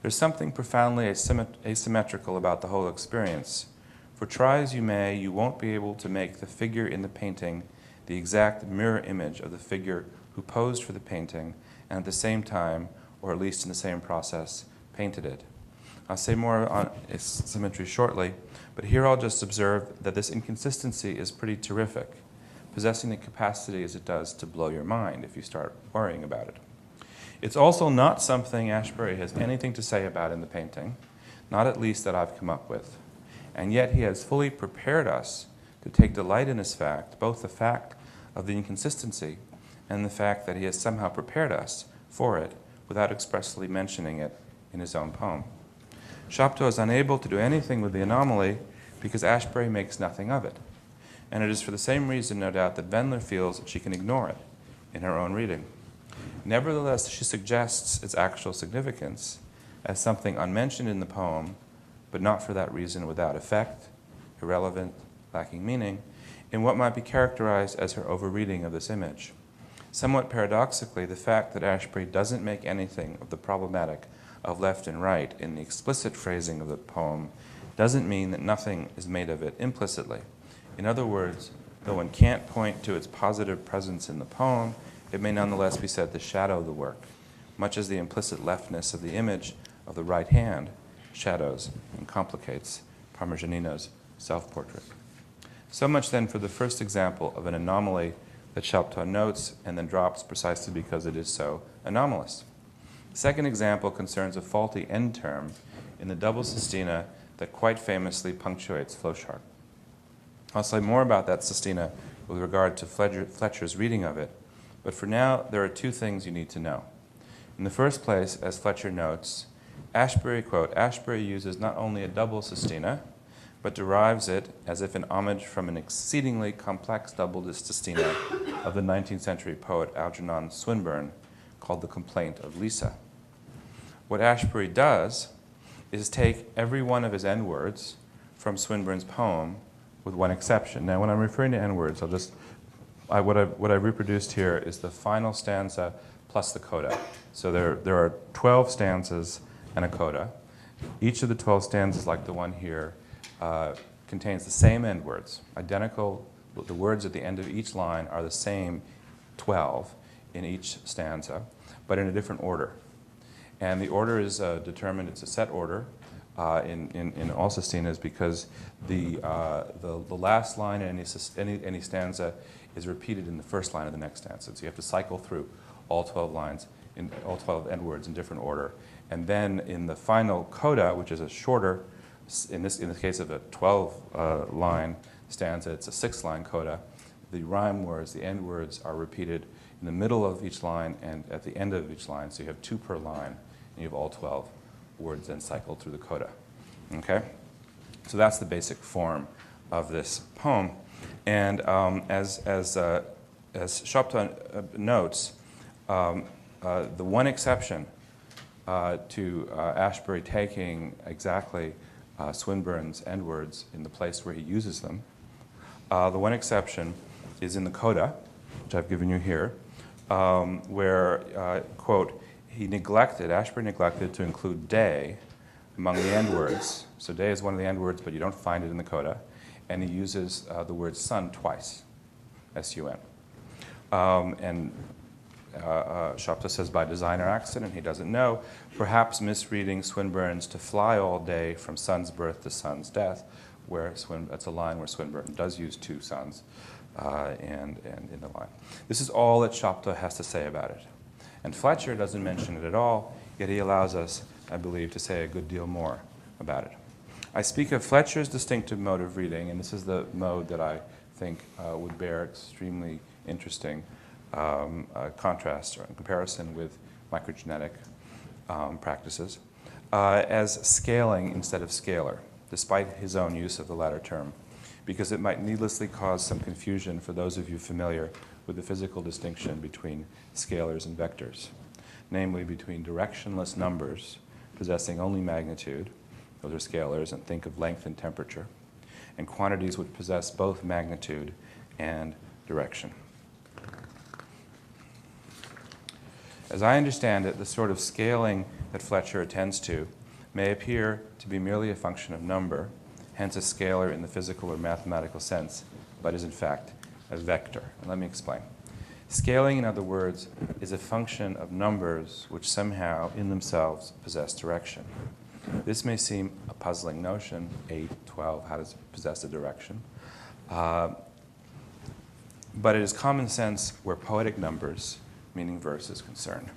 There's something profoundly asymmetrical about the whole experience, for try as you may, you won't be able to make the figure in the painting the exact mirror image of the figure who posed for the painting and at the same time, or at least in the same process, painted it. I'll say more on its symmetry shortly, but here I'll just observe that this inconsistency is pretty terrific, possessing the capacity as it does to blow your mind if you start worrying about it. It's also not something Ashbery has anything to say about in the painting, not at least that I've come up with. And yet he has fully prepared us to take delight in this fact, both the fact of the inconsistency and the fact that he has somehow prepared us for it without expressly mentioning it in his own poem. Chapteau is unable to do anything with the anomaly because Ashbery makes nothing of it. And it is for the same reason, no doubt, that Wendler feels that she can ignore it in her own reading. Nevertheless, she suggests its actual significance as something unmentioned in the poem, but not for that reason without effect, irrelevant, lacking meaning, in what might be characterized as her overreading of this image. Somewhat paradoxically, the fact that Ashbery doesn't make anything of the problematic of left and right in the explicit phrasing of the poem doesn't mean that nothing is made of it implicitly. In other words, though one can't point to its positive presence in the poem, it may nonetheless be said to shadow the work, much as the implicit leftness of the image of the right hand shadows and complicates Parmigianino's self-portrait. So much then for the first example of an anomaly that Chaptal notes and then drops precisely because it is so anomalous. The second example concerns a faulty end term in the double sestina that quite famously punctuates flowchart. I'll say more about that sestina with regard to Fletcher's reading of it, but for now there are two things you need to know. In the first place, as Fletcher notes, Ashbery, quote, Ashbery uses not only a double sestina, but derives it as if in homage from an exceedingly complex double sestina of the 19th century poet Algernon Swinburne called The Complaint of Lisa. What Ashbery does is take every one of his N-words from Swinburne's poem with one exception. Now, when I'm referring to N-words, what I've reproduced here is the final stanza plus the coda. So there are 12 stanzas and a coda. Each of the 12 stanzas, like the one here, contains the same N-words, identical. The words at the end of each line are the same 12 in each stanza, but in a different order. And the order is determined, it's a set order in all sestinas because the last line in any stanza is repeated in the first line of the next stanza. So you have to cycle through all 12 lines, all 12 N-words in different order. And then in the final coda, which is a shorter, in the case of a 12-line stanza, it's a 6-line coda. The rhyme words, the end words, are repeated in the middle of each line and at the end of each line. So you have 2 per line, and you have all 12 words then cycled through the coda. Okay? So that's the basic form of this poem. And as Chaptal notes, the one exception to Ashbery taking exactly Swinburne's end words in the place where he uses them, the one exception is in the coda, which I've given you here, where, quote, Ashbery neglected to include day among the end words. So day is one of the end words, but you don't find it in the coda. And he uses the word sun twice, S-U-N. And Chaptal says by design or accident, he doesn't know, perhaps misreading Swinburne's to fly all day from sun's birth to sun's death, where that's a line where Swinburne does use 2 suns and in the line. This is all that Chaptal has to say about it. And Fletcher doesn't mention it at all, yet he allows us, I believe, to say a good deal more about it. I speak of Fletcher's distinctive mode of reading, and this is the mode that I think would bear extremely interesting contrast or in comparison with microgenetic practices, as scaling instead of scalar, despite his own use of the latter term, because it might needlessly cause some confusion for those of you familiar with the physical distinction between scalars and vectors, namely between directionless numbers possessing only magnitude, those are scalars, and think of length and temperature, and quantities which possess both magnitude and direction. As I understand it, the sort of scaling that Fletcher attends to may appear to be merely a function of number, hence a scalar in the physical or mathematical sense, but is in fact a vector. And let me explain. Scaling, in other words, is a function of numbers which somehow in themselves possess direction. This may seem a puzzling notion, 8, 12, how does it possess a direction? But it is common sense where poetic numbers, meaning verse, is concerned.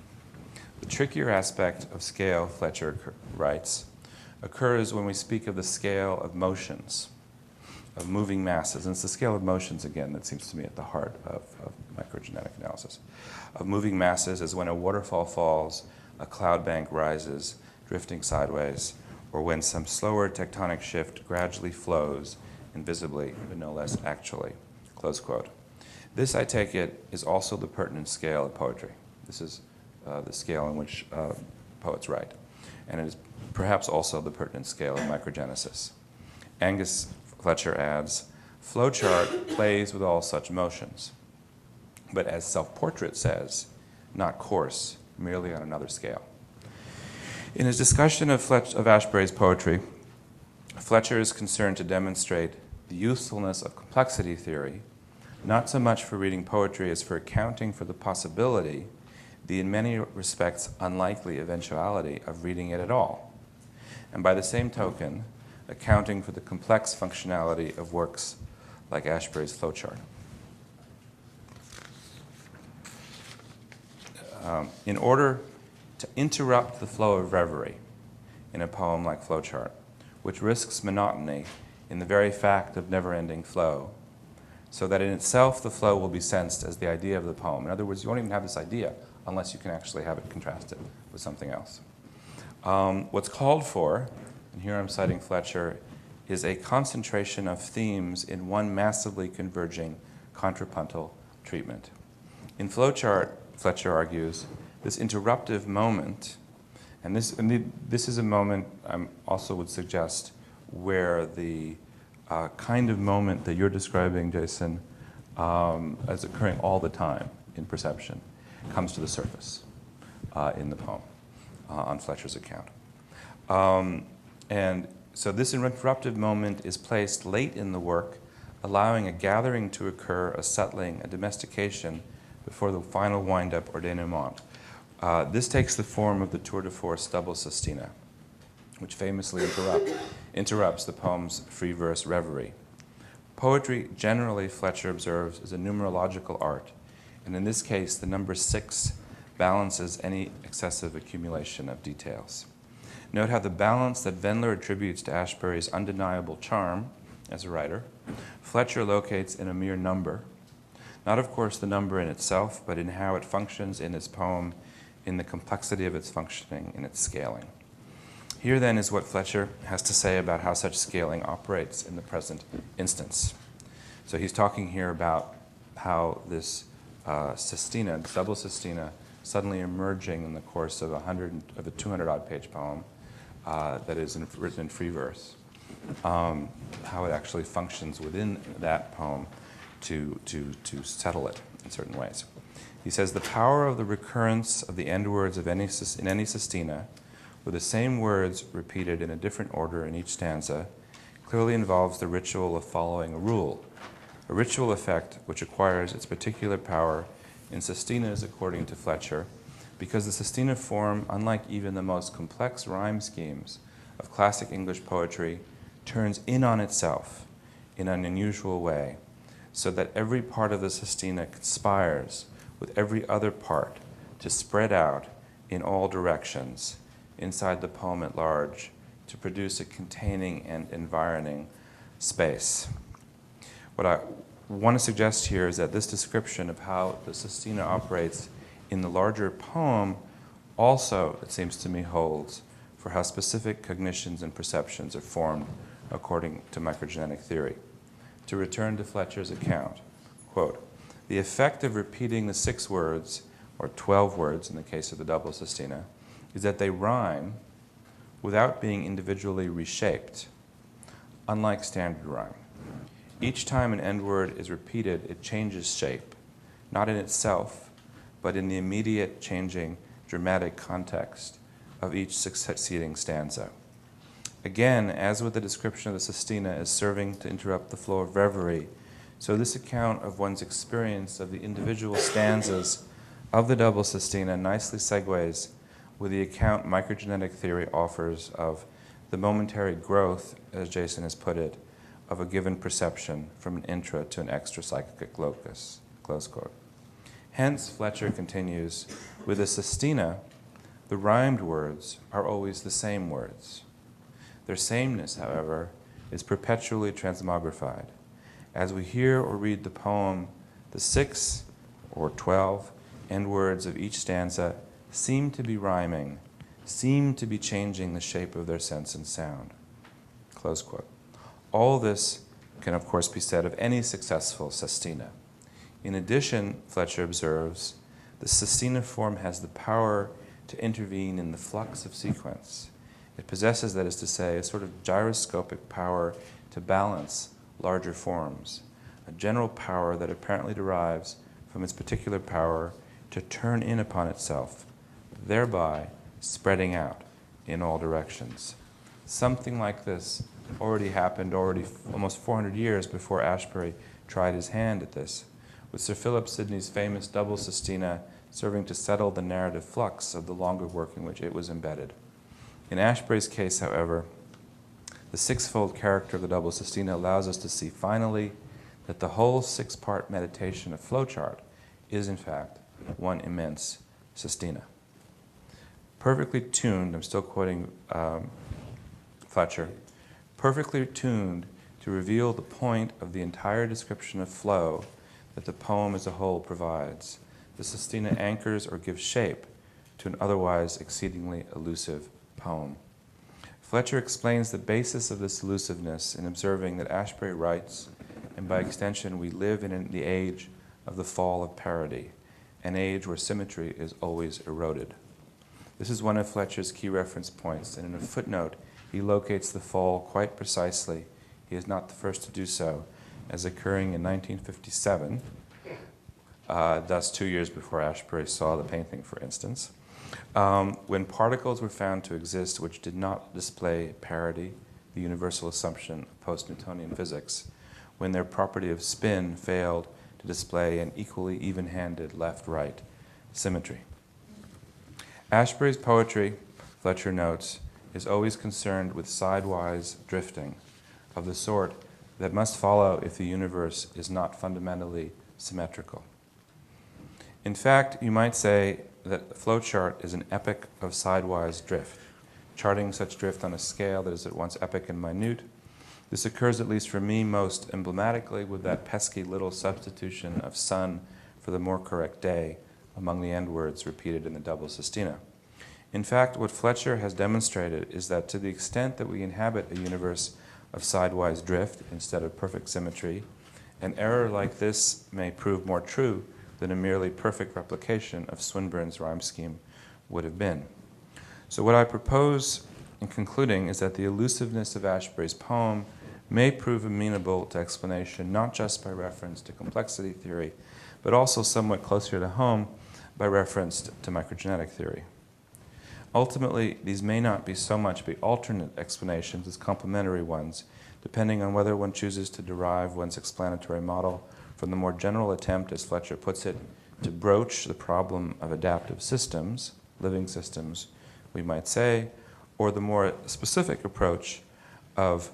The trickier aspect of scale, Fletcher writes, occurs when we speak of the scale of motions, of moving masses. And it's the scale of motions, again, that seems to me at the heart of microgenetic analysis. Of moving masses as when a waterfall falls, a cloud bank rises, drifting sideways, or when some slower tectonic shift gradually flows, invisibly, but no less actually. Close quote. This, I take it, is also the pertinent scale of poetry. This is the scale in which poets write. And it is perhaps also the pertinent scale of microgenesis. Angus Fletcher adds, flowchart plays with all such motions, but as self-portrait says, not coarse, merely on another scale. In his discussion of Ashbery's poetry, Fletcher is concerned to demonstrate the usefulness of complexity theory, not so much for reading poetry as for accounting for the possibility, the in many respects unlikely eventuality of reading it at all, and by the same token, accounting for the complex functionality of works like Ashbery's flowchart. In order to interrupt the flow of reverie in a poem like Flowchart, which risks monotony in the very fact of never-ending flow, so that in itself the flow will be sensed as the idea of the poem. In other words, you won't even have this idea unless you can actually have it contrasted with something else. What's called for, and here I'm citing Fletcher, is a concentration of themes in one massively converging contrapuntal treatment. In Flowchart, Fletcher argues, this interruptive moment, and this is a moment I also would suggest where the kind of moment that you're describing, Jason, as occurring all the time in perception, comes to the surface in the poem on Fletcher's account. And so this interruptive moment is placed late in the work, allowing a gathering to occur, a settling, a domestication before the final wind-up or denouement. This takes the form of the tour de force double sestina, which famously interrupts the poem's free verse reverie. Poetry, generally, Fletcher observes, is a numerological art, and in this case, the number 6 balances any excessive accumulation of details. Note how the balance that Wendler attributes to Ashbery's undeniable charm as a writer, Fletcher locates in a mere number. Not, of course, the number in itself, but in how it functions in his poem, in the complexity of its functioning, in its scaling. Here, then, is what Fletcher has to say about how such scaling operates in the present instance. So he's talking here about how this sestina, double sestina, suddenly emerging in the course of a 200-odd page poem that is written in free verse, how it actually functions within that poem to settle it in certain ways. He says, the power of the recurrence of the end words of in any sestina, with the same words repeated in a different order in each stanza, clearly involves the ritual of following a ritual effect which acquires its particular power in sestinas, according to Fletcher, because the sestina form, unlike even the most complex rhyme schemes of classic English poetry, turns in on itself in an unusual way, so that every part of the sestina conspires with every other part to spread out in all directions inside the poem at large to produce a containing and environing space. What I want to suggest here is that this description of how the sestina operates in the larger poem also, it seems to me, holds for how specific cognitions and perceptions are formed according to microgenetic theory. To return to Fletcher's account, quote, the effect of repeating the 6 words, or 12 words in the case of the double sestina, is that they rhyme without being individually reshaped, unlike standard rhyme. Each time an end word is repeated, it changes shape, not in itself, but in the immediate changing dramatic context of each succeeding stanza. Again, as with the description of the sestina as serving to interrupt the flow of reverie, so this account of one's experience of the individual stanzas of the double sestina nicely segues with the account microgenetic theory offers of the momentary growth, as Jason has put it, of a given perception from an intra to an extra-psychic locus, close quote. Hence, Fletcher continues, with the sestina, the rhymed words are always the same words. Their sameness, however, is perpetually transmogrified. As we hear or read the poem, the 6 or 12 end words of each stanza seem to be rhyming, seem to be changing the shape of their sense and sound. Close quote. All this can, of course, be said of any successful sestina. In addition, Fletcher observes, the sestina form has the power to intervene in the flux of sequence. It possesses, that is to say, a sort of gyroscopic power to balance larger forms, a general power that apparently derives from its particular power to turn in upon itself, thereby spreading out in all directions. Something like this already happened almost 400 years before Ashbery tried his hand at this, with Sir Philip Sidney's famous double sestina serving to settle the narrative flux of the longer work in which it was embedded. In Ashbery's case, however, the 6-fold character of the double sestina allows us to see finally that the whole 6-part meditation of Flowchart is, in fact, one immense sestina. Perfectly tuned, I'm still quoting Fletcher, perfectly tuned to reveal the point of the entire description of flow that the poem as a whole provides. The sestina anchors or gives shape to an otherwise exceedingly elusive poem. Fletcher explains the basis of this elusiveness in observing that Ashbery writes, and by extension we live in the age of the fall of parody, an age where symmetry is always eroded. This is one of Fletcher's key reference points, and in a footnote he locates the fall quite precisely. He is not the first to do so, as occurring in 1957, thus 2 years before Ashbery saw the painting, for instance, when particles were found to exist which did not display parity, the universal assumption of post-Newtonian physics, when their property of spin failed to display an equally even-handed left-right symmetry. Ashbery's poetry, Fletcher notes, is always concerned with sidewise drifting of the sort that must follow if the universe is not fundamentally symmetrical. In fact, you might say that the flowchart is an epic of sidewise drift, charting such drift on a scale that is at once epic and minute. This occurs, at least for me, most emblematically with that pesky little substitution of sun for the more correct day among the end words repeated in the double sestina. In fact, what Fletcher has demonstrated is that to the extent that we inhabit a universe of sidewise drift instead of perfect symmetry, an error like this may prove more true than a merely perfect replication of Swinburne's rhyme scheme would have been. So what I propose in concluding is that the elusiveness of Ashbery's poem may prove amenable to explanation not just by reference to complexity theory, but also somewhat closer to home by reference to microgenetic theory. Ultimately, these may not be so much be alternate explanations as complementary ones, depending on whether one chooses to derive one's explanatory model from the more general attempt, as Fletcher puts it, to broach the problem of adaptive systems, living systems, we might say, or the more specific approach of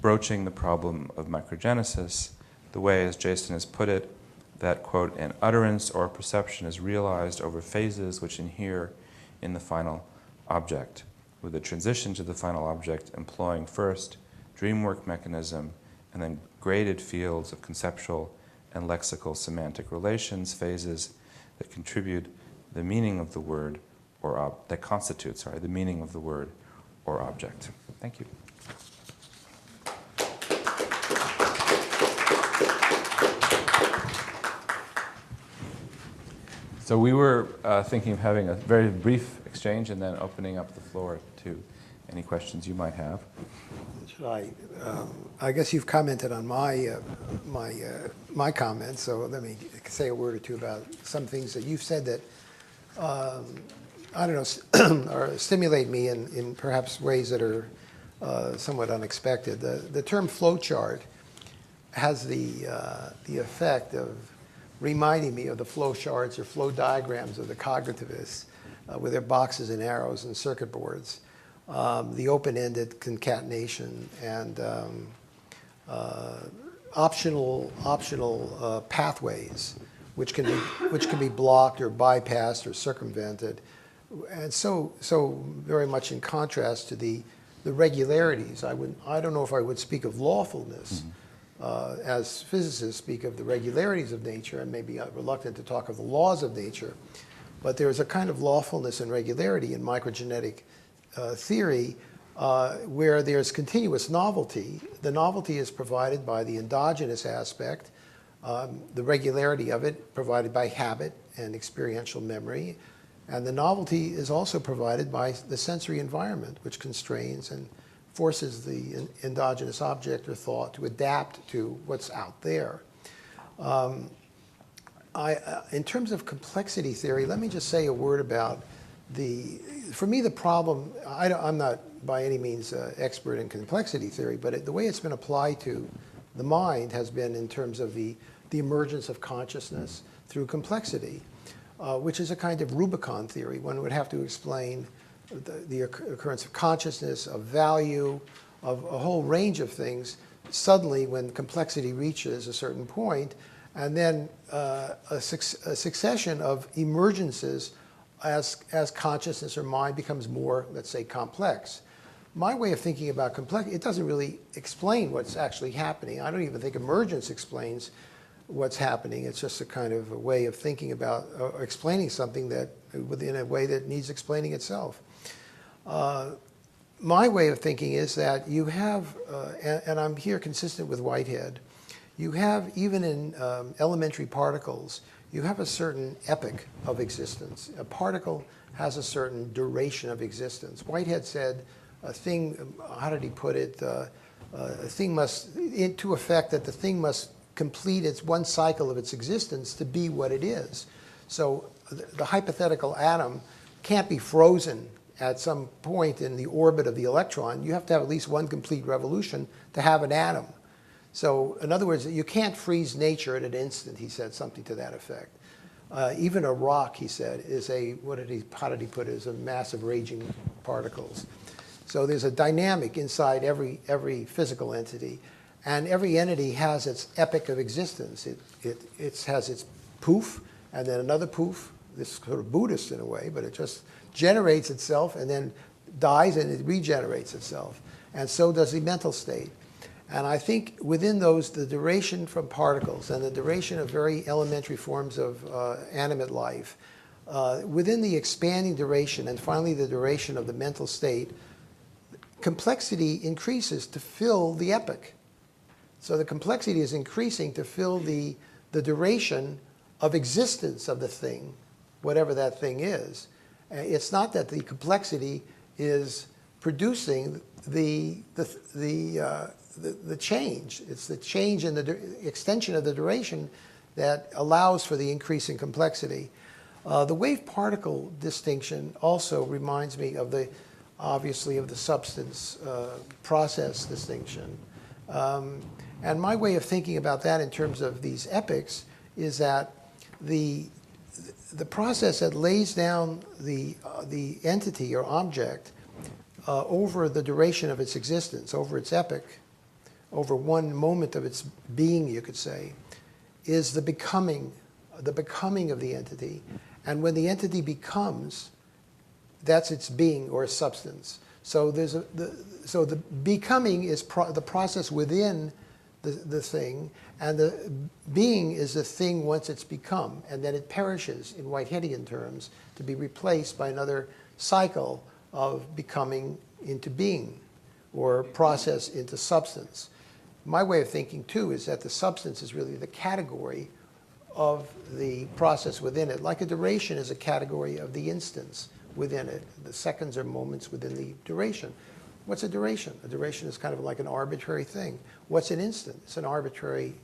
broaching the problem of microgenesis, the way, as Jason has put it, that, quote, an utterance or a perception is realized over phases which inhere in the final object, with the transition to the final object employing first dreamwork mechanism and then graded fields of conceptual and lexical semantic relations, phases that contribute the meaning of the word or that constitute, the meaning of the word or object. Thank you. So we were thinking of having a very brief exchange and then opening up the floor to any questions you might have. Should I guess you've commented on my comments, so let me say a word or two about some things that you've said that, I don't know, or stimulate me in perhaps ways that are somewhat unexpected. The term flowchart has the effect of reminding me of the flow charts or flow diagrams of the cognitivists with their boxes and arrows and circuit boards, the open-ended concatenation and optional pathways which can be blocked or bypassed or circumvented, and so very much in contrast to the regularities. I don't know if I would speak of lawfulness. As physicists speak of the regularities of nature, and maybe I'm reluctant to talk of the laws of nature, but there's a kind of lawfulness and regularity in microgenetic theory where there's continuous novelty. The novelty is provided by the endogenous aspect, the regularity of it provided by habit and experiential memory, and the novelty is also provided by the sensory environment, which constrains and forces the endogenous object or thought to adapt to what's out there. In terms of complexity theory, let me just say a word about for me, the problem, I'm not by any means expert in complexity theory, but the way it's been applied to the mind has been in terms of the emergence of consciousness through complexity, which is a kind of Rubicon theory. One would have to explain the occurrence of consciousness, of value, of a whole range of things suddenly when complexity reaches a certain point, and then a succession of emergences as consciousness or mind becomes more, let's say, complex. My way of thinking about complexity, it doesn't really explain what's actually happening. I don't even think emergence explains what's happening. It's just a kind of a way of thinking about explaining something that within a way that needs explaining itself. My way of thinking is that you have, and I'm here consistent with Whitehead, you have, even in elementary particles, you have a certain epoch of existence. A particle has a certain duration of existence. Whitehead said a thing, how did he put it? A thing must, to effect that the thing must complete its one cycle of its existence to be what it is. So the hypothetical atom can't be frozen at some point in the orbit of the electron. You have to have at least one complete revolution to have an atom. So in other words, you can't freeze nature at an instant, he said, something to that effect. Even a rock, he said, is a, how did he put it, is a mass of raging particles. So there's a dynamic inside every physical entity. And every entity has its epoch of existence. It has its poof, and then another poof. This is sort of Buddhist in a way, but it just generates itself and then dies and it regenerates itself. And so does the mental state. And I think within those, the duration from particles and the duration of very elementary forms of animate life, within the expanding duration and finally the duration of the mental state, complexity increases to fill the epoch. So the complexity is increasing to fill the duration of existence of the thing, whatever that thing is. It's not that the complexity is producing the change. It's the change in the extension of the duration that allows for the increase in complexity. The wave-particle distinction also reminds me of obviously of the substance process distinction. And my way of thinking about that in terms of these epochs is that the process that lays down the entity or object over the duration of its existence, over its epoch, over one moment of its being, you could say, is the becoming of the entity. And when the entity becomes, that's its being or substance. So the becoming is the process within the thing, and the being is the thing once it's become, and then it perishes in Whiteheadian terms to be replaced by another cycle of becoming into being or process into substance. My way of thinking too is that the substance is really the category of the process within it, like a duration is a category of the instance within it. The seconds are moments within the duration. What's a duration? A duration is kind of like an arbitrary thing. What's an instant? It's an arbitrary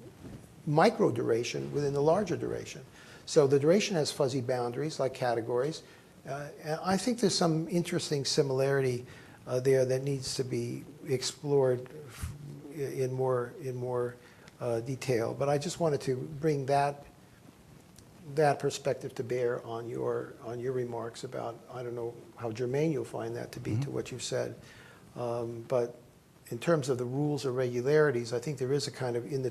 micro duration within the larger duration. So the duration has fuzzy boundaries like categories. And I think there's some interesting similarity there that needs to be explored in more detail. But I just wanted to bring that perspective to bear on your remarks about, I don't know how germane you'll find that to be to what you've said. But in terms of the rules or regularities, I think there is a kind of, in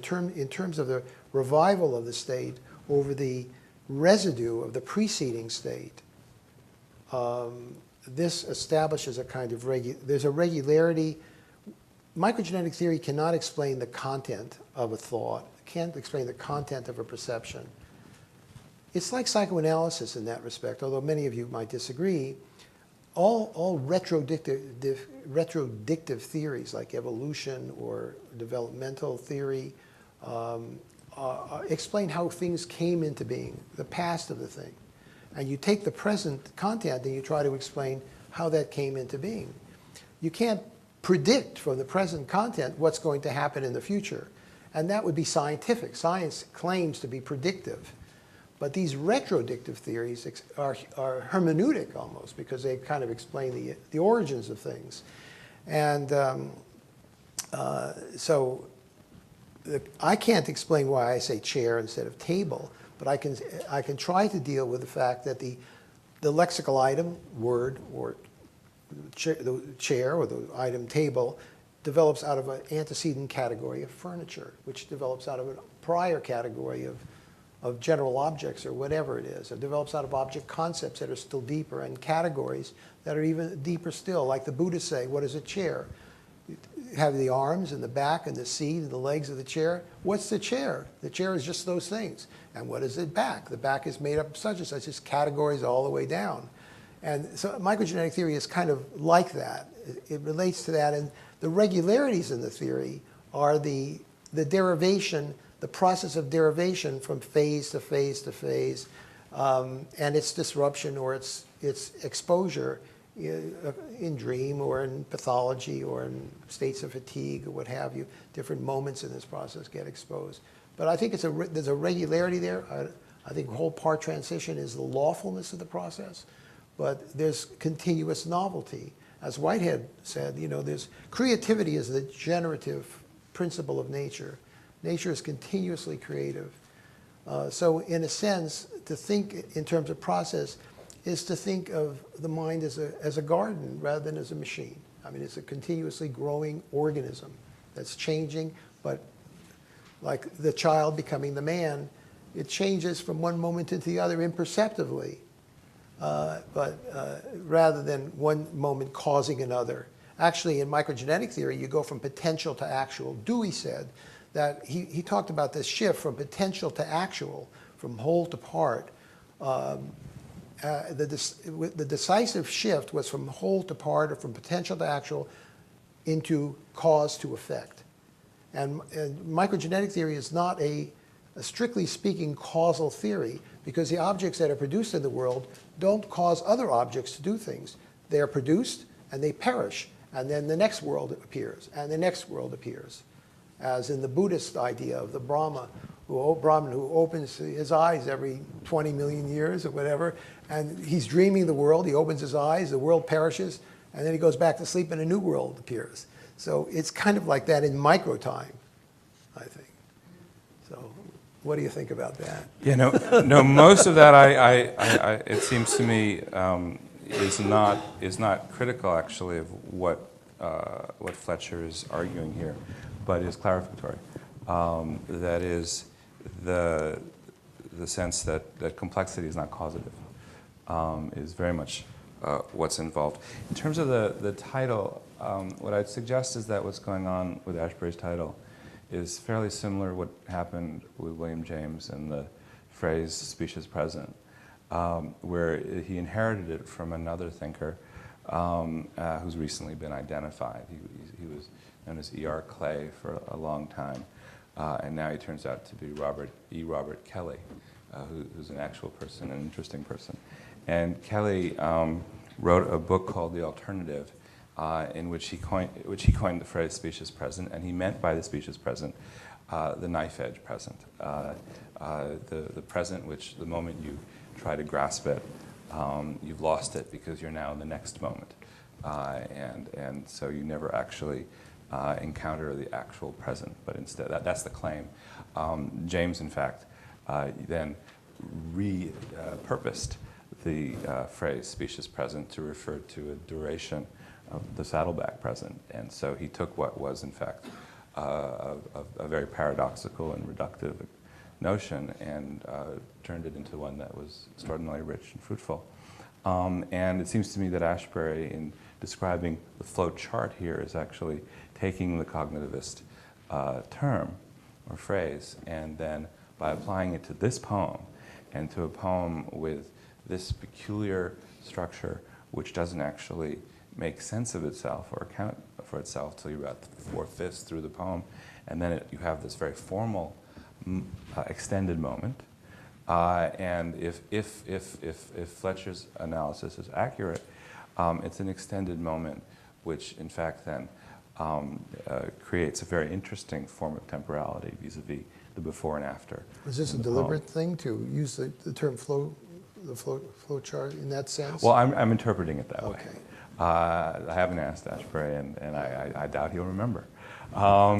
terms of the revival of the state over the residue of the preceding state, this establishes a kind of, there's a regularity. Microgenetic theory cannot explain the content of a thought, can't explain the content of a perception. It's like psychoanalysis in that respect, although many of you might disagree. All retrodictive theories like evolution or developmental theory explain how things came into being, the past of the thing. And you take the present content and you try to explain how that came into being. You can't predict from the present content what's going to happen in the future. And that would be scientific. Science claims to be predictive. But these retrodictive theories are hermeneutic almost, because they kind of explain the origins of things. And so I can't explain why I say chair instead of table, but I can try to deal with the fact that the lexical item, word, or the chair or the item table develops out of an antecedent category of furniture, which develops out of a prior category of of general objects or whatever it is. It develops out of object concepts that are still deeper and categories that are even deeper still. Like the Buddhists say, what is a chair? You have the arms and the back and the seat and the legs of the chair. What's the chair? The chair is just those things. And what is the back? The back is made up of such and such, just categories all the way down. And so microgenetic theory is kind of like that. It relates to that. And the regularities in the theory are the derivation, the process of derivation from phase to phase to phase, and its disruption or its exposure in dream or in pathology or in states of fatigue or what have you. Different moments in this process get exposed. But I think there's a regularity there. I think whole part transition is the lawfulness of the process, but there's continuous novelty. As Whitehead said, there's creativity is the generative principle of nature. Nature is continuously creative. So in a sense, to think in terms of process is to think of the mind as a garden rather than as a machine. I mean, it's a continuously growing organism that's changing, but like the child becoming the man, it changes from one moment to the other imperceptibly, but rather than one moment causing another. Actually, in microgenetic theory, you go from potential to actual. Dewey said that he talked about this shift from potential to actual, from whole to part. The decisive shift was from whole to part, or from potential to actual, into cause to effect. And microgenetic theory is not a strictly speaking causal theory, because the objects that are produced in the world don't cause other objects to do things. They are produced and they perish, and then the next world appears, and the next world appears. As in the Buddhist idea of the Brahman who opens his eyes every 20 million years or whatever, and he's dreaming the world, he opens his eyes, the world perishes, and then he goes back to sleep and a new world appears. So it's kind of like that in micro time, I think. So what do you think about that? No, most of that it seems to me is not critical actually of what Fletcher is arguing here, but is clarificatory. That is the sense that complexity is not causative, is very much what's involved. In terms of the title, what I'd suggest is that what's going on with Ashbery's title is fairly similar to what happened with William James and the phrase specious present, where he inherited it from another thinker who's recently been identified. He was known as E.R. Clay for a long time, and now he turns out to be Robert Kelly, who's an actual person, an interesting person. And Kelly wrote a book called The Alternative, in which he coined the phrase specious present, and he meant by the specious present the knife edge present, the present which the moment you try to grasp it, you've lost it because you're now in the next moment, and so you never actually encounter the actual present, but instead that's the claim. James, in fact, then repurposed the phrase specious present to refer to a duration of the saddleback present, and so he took what was in fact a very paradoxical and reductive notion and turned it into one that was extraordinarily rich and fruitful. And it seems to me that Ashbery, in describing the flow chart here, is actually taking the cognitivist term or phrase, and then by applying it to this poem, and to a poem with this peculiar structure, which doesn't actually make sense of itself or account for itself till you're about 4/5 through the poem, and then you have this very formal extended moment. And if Fletcher's analysis is accurate, it's an extended moment, which in fact then creates a very interesting form of temporality vis-a-vis the before and after. Was this a deliberate thing to use the term flow chart in that sense? Well, I'm interpreting it that way. Okay. I haven't asked Ashbery, and I doubt he'll remember. So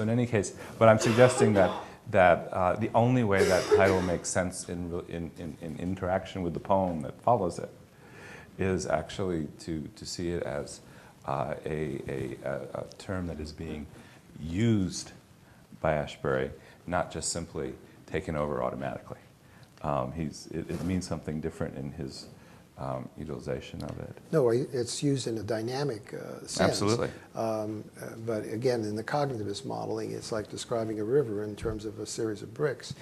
in any case, but I'm suggesting that the only way that title makes sense in interaction with the poem that follows it is actually to see it as a term that is being used by Ashbery, not just simply taken over automatically. It means something different in his utilization of it. No, it's used in a dynamic sense. Absolutely. But again, in the cognitivist modeling, it's like describing a river in terms of a series of bricks.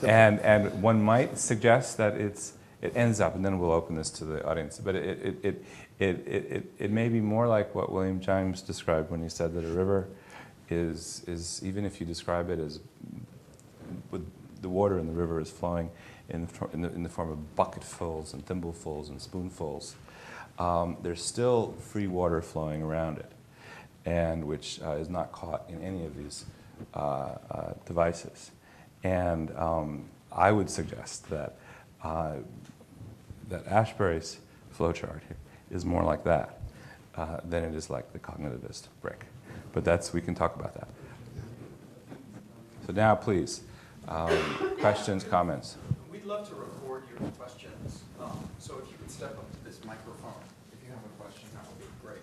And one might suggest that it ends up, and then we'll open this to the audience, but it may be more like what William James described when he said that a river is even if you describe it as with the water in the river is flowing in the form of bucketfuls and thimblefuls and spoonfuls, there's still free water flowing around it, and which is not caught in any of these devices. And I would suggest that that Ashbury's flowchart here is more like that than it is like the cognitivist brick. But we can talk about that. So now, please, questions, comments. We'd love to record your questions. So if you could step up to this microphone, if you have a question, that would be great.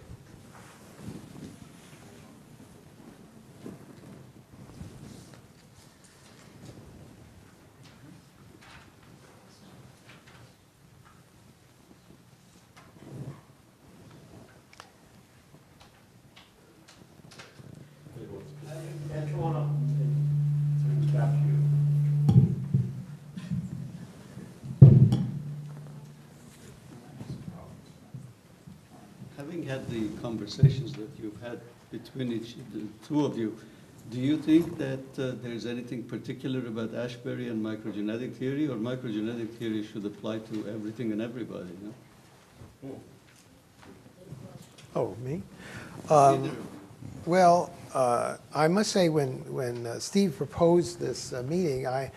And come on up. So we capture you. Having had the conversations that you've had between the two of you, do you think that there's anything particular about Ashbury and microgenetic theory, or microgenetic theory should apply to everything and everybody? No? Oh, me? Either. Well, I must say when Steve proposed this meeting, I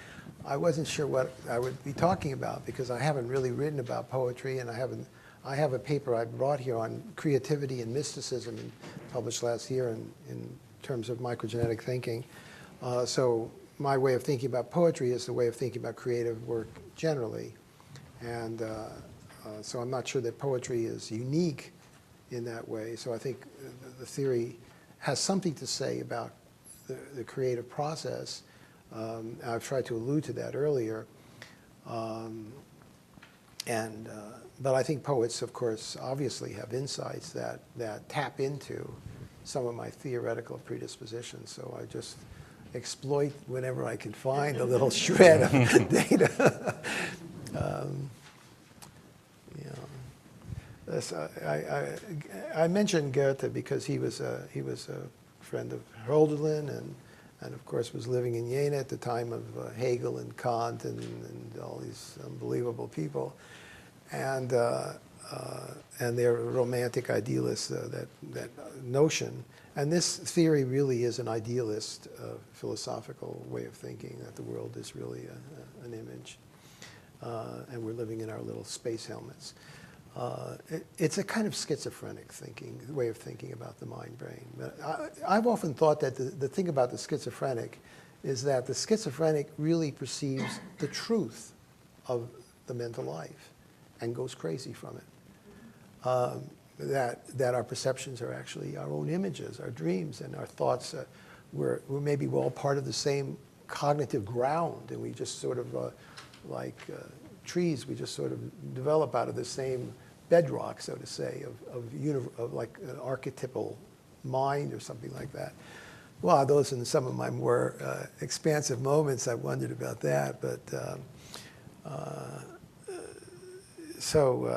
wasn't sure what I would be talking about because I haven't really written about poetry, and I have a paper I brought here on creativity and mysticism and published last year in terms of microgenetic thinking. So my way of thinking about poetry is the way of thinking about creative work generally. And so I'm not sure that poetry is unique in that way. So I think the theory has something to say about the creative process. I've tried to allude to that earlier. But I think poets, of course, obviously have insights that tap into some of my theoretical predispositions. So I just exploit whenever I can find a little shred of data. I mentioned Goethe because he was a friend of Hölderlin and of course was living in Jena at the time of Hegel and Kant and all these unbelievable people. And they're romantic idealists, that notion. And this theory really is an idealist philosophical way of thinking, that the world is really an image. And we're living in our little space helmets. It's a kind of schizophrenic way of thinking about the mind-brain. But I've often thought that the thing about the schizophrenic is that the schizophrenic really perceives the truth of the mental life and goes crazy from it. That our perceptions are actually our own images, our dreams, and our thoughts. We're maybe all part of the same cognitive ground, and we just sort of, like trees, we just sort of develop out of the same bedrock, so to say, of like an archetypal mind or something like that. Well, those are some of my more expansive moments. I wondered about that, but so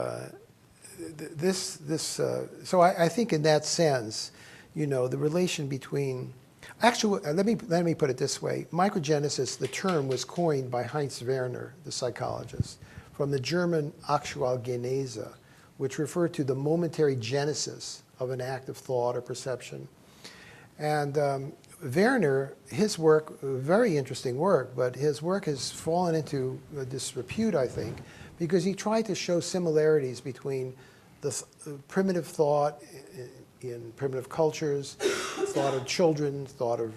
I think in that sense, the relation between, actually, let me put it this way. Microgenesis, the term was coined by Heinz Werner, the psychologist, from the German Aktualgenese, which referred to the momentary genesis of an act of thought or perception. And Werner, his work, very interesting work, but his work has fallen into disrepute, I think, because he tried to show similarities between the primitive thought in primitive cultures, thought of children, thought of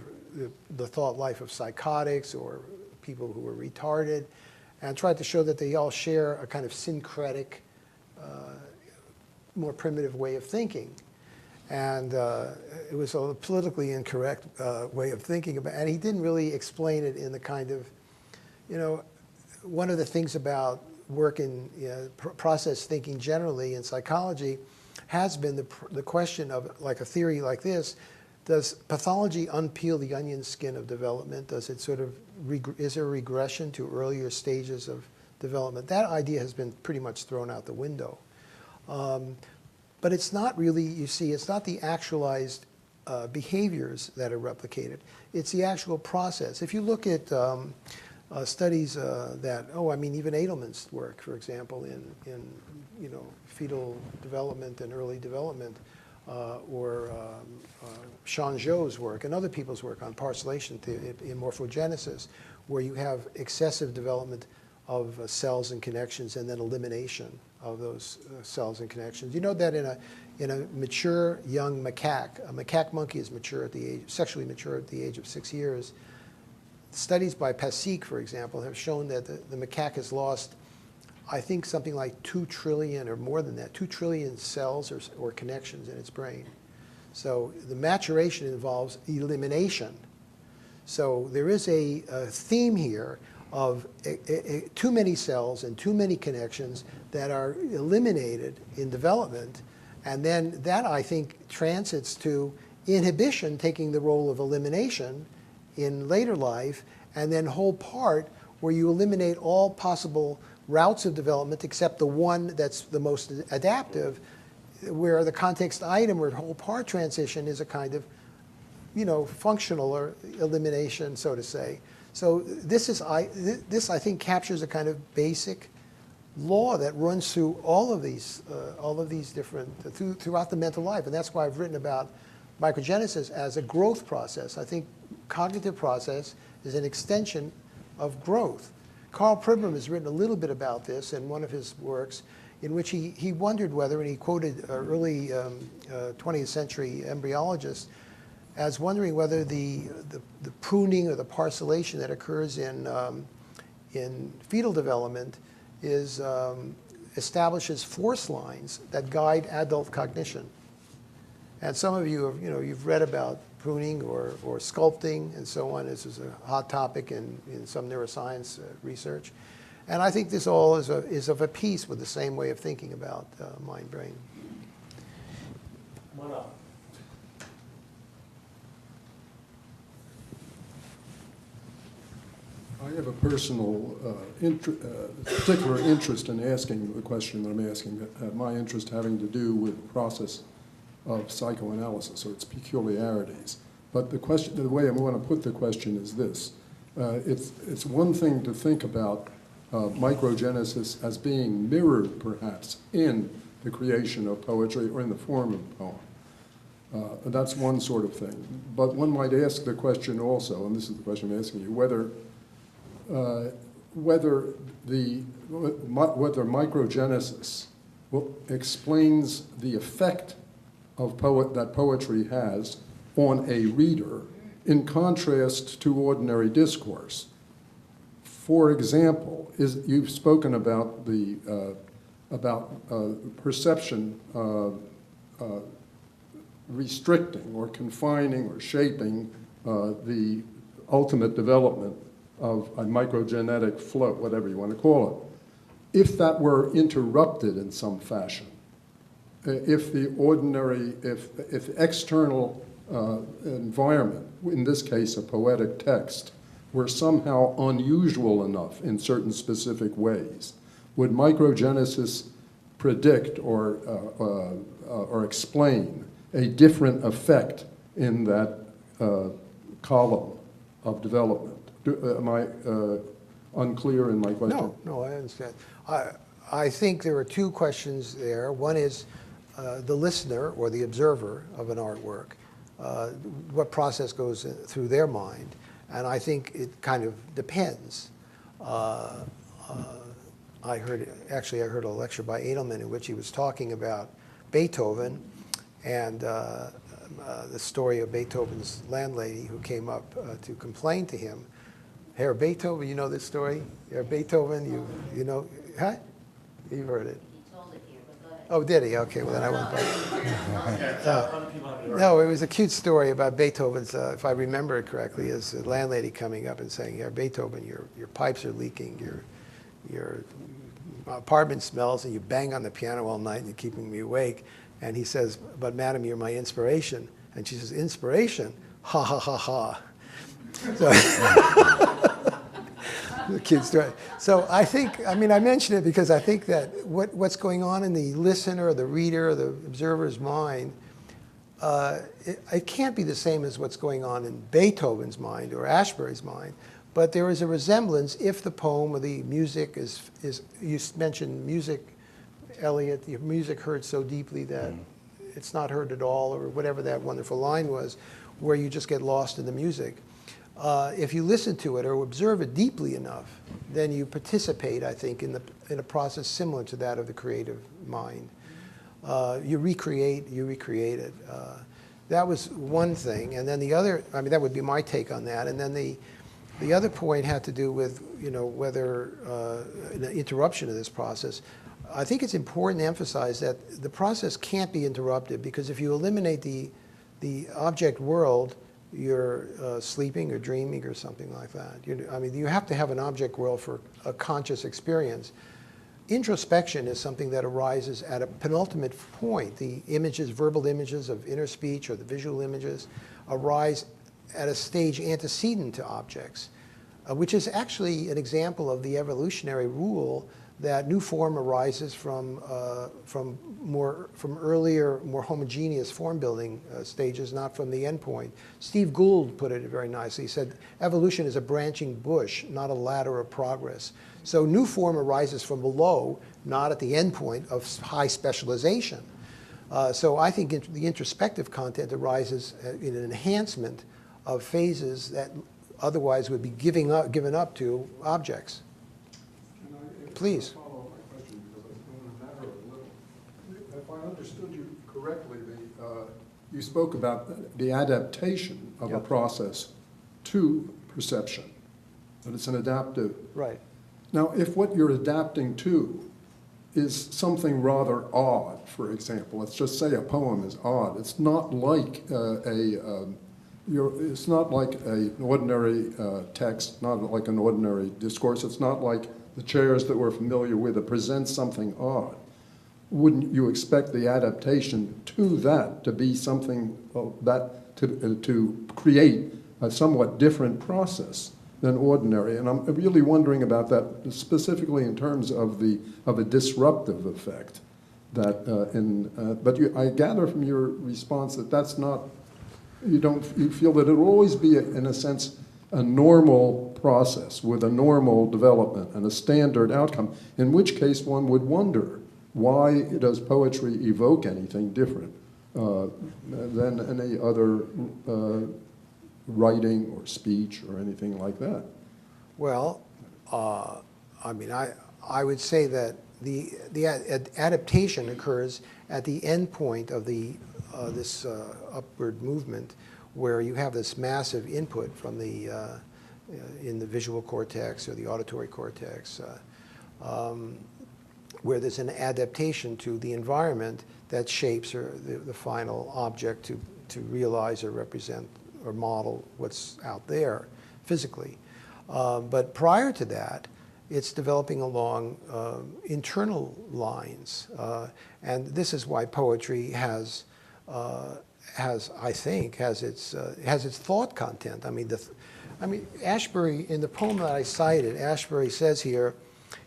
the thought life of psychotics or people who were retarded, and tried to show that they all share a kind of syncretic, more primitive way of thinking. And it was a politically incorrect way of thinking about it. And he didn't really explain it in the kind of You know, one of the things about work in process thinking generally in psychology has been the question of, like a theory like this, does pathology unpeel the onion skin of development? Does it sort of, is there a regression to earlier stages of development? That idea has been pretty much thrown out the window. But it's not really, you see, it's not the actualized behaviors that are replicated. It's the actual process. If you look at studies that, even Edelman's work, for example, in fetal development and early development, or Sean Zhou's work and other people's work on parcellation in morphogenesis, where you have excessive development of cells and connections and then elimination of those cells and connections. You know that in a mature young macaque, a macaque monkey is mature at the age, sexually mature at the age of 6 years. Studies by Passek, for example, have shown that the macaque has lost, I think, something like 2 trillion or more than that, 2 trillion cells or connections in its brain. So the maturation involves elimination. So there is a theme here of too many cells and too many connections that are eliminated in development. And then that, I think, transits to inhibition taking the role of elimination in later life, and then whole part where you eliminate all possible routes of development except the one that's the most adaptive, where the context item or whole part transition is a kind of, functional or elimination, so to say. So this, I think, captures a kind of basic law that runs through all of these different, throughout the mental life. And that's why I've written about microgenesis as a growth process. I think cognitive process is an extension of growth. Carl Pribram has written a little bit about this in one of his works, in which he wondered whether, and he quoted early 20th century embryologists as wondering whether the pruning or the parcellation that occurs in fetal development establishes force lines that guide adult cognition. And some of you have, you've read about pruning or sculpting and so on. This is a hot topic in some neuroscience research. And I think this all is of a piece with the same way of thinking about mind-brain. Come on up. I have a personal, particular interest in asking the question that I'm asking, my interest having to do with the process of psychoanalysis or its peculiarities. But the question, the way I want to put the question is this. It's one thing to think about microgenesis as being mirrored, perhaps, in the creation of poetry or in the form of poem. That's one sort of thing. But one might ask the question also, and this is the question I'm asking you, whether microgenesis explains the effect of that poetry has on a reader in contrast to ordinary discourse. For example, you've spoken about the perception restricting or confining or shaping the ultimate development of a microgenetic flow, whatever you want to call it. If that were interrupted in some fashion, if the external environment, in this case a poetic text, were somehow unusual enough in certain specific ways, would microgenesis predict or explain a different effect in that column of development? Am I unclear in my question? No, I understand. I think there are two questions there. One is the listener or the observer of an artwork, what process goes through their mind. And I think it kind of depends. I heard a lecture by Edelman in which he was talking about Beethoven and the story of Beethoven's landlady who came up to complain to him. Herr Beethoven, you know this story? Herr Beethoven, you know, huh? You've heard it. He told it here, but go ahead. Oh, did he? Okay, well then I won't bite. No, it was a cute story about Beethoven's, if I remember it correctly, is a landlady coming up and saying, "Yeah, Beethoven, your pipes are leaking, your apartment smells, and you bang on the piano all night and you're keeping me awake." And he says, "But madam, you're my inspiration." And she says, "Inspiration? Ha ha ha ha." So, the cute story. So I think, I mean, I mention it because I think that what's going on in the listener, the reader, the observer's mind, it can't be the same as what's going on in Beethoven's mind or Ashbery's mind, but there is a resemblance if the poem or the music is you mentioned music, Eliot, your music heard so deeply that it's not heard at all, or whatever that wonderful line was, where you just get lost in the music. If you listen to it or observe it deeply enough, then you participate, I think, in a process similar to that of the creative mind. You recreate it. That was one thing, and then the other, I mean, that would be my take on that. And then the other point had to do with, you know, whether an interruption of this process. I think it's important to emphasize that the process can't be interrupted, because if you eliminate the object world, you're sleeping or dreaming or something like that. I mean, you have to have an object world for a conscious experience. Introspection is something that arises at a penultimate point. The images, verbal images of inner speech or the visual images arise at a stage antecedent to objects, which is actually an example of the evolutionary rule that new form arises from earlier, more homogeneous form building stages, not from the end point. Steve Gould put it very nicely. He said, evolution is a branching bush, not a ladder of progress. So new form arises from below, not at the end point of high specialization. So I think the introspective content arises in an enhancement of phases that otherwise would be given up to objects. Please. Follow up my question, because I was going to matter a little. If I understood you correctly, you spoke about the adaptation of a process to perception, that it's an adaptive. Right. Now, if what you're adapting to is something rather odd, for example, let's just say a poem is odd. It's not like it's not like an ordinary text, not like an ordinary discourse. It's not like the chairs that we're familiar with. It presents something odd. Wouldn't you expect the adaptation to that to be something to create a somewhat different process than ordinary? And I'm really wondering about that specifically in terms of a disruptive effect. That I gather from your response that that's not. You feel that it will always be, in a sense, a normal process with a normal development and a standard outcome, in which case one would wonder, why does poetry evoke anything different than any other writing or speech or anything like that? Well, I mean, I would say that the adaptation occurs at the end point of this upward movement, where you have this massive input from in the visual cortex or the auditory cortex, where there's an adaptation to the environment that shapes the final object to realize or represent or model what's out there physically. But prior to that, it's developing along internal lines, and this is why poetry has its thought content. I mean, Ashbery, in the poem that I cited, Ashbery says here,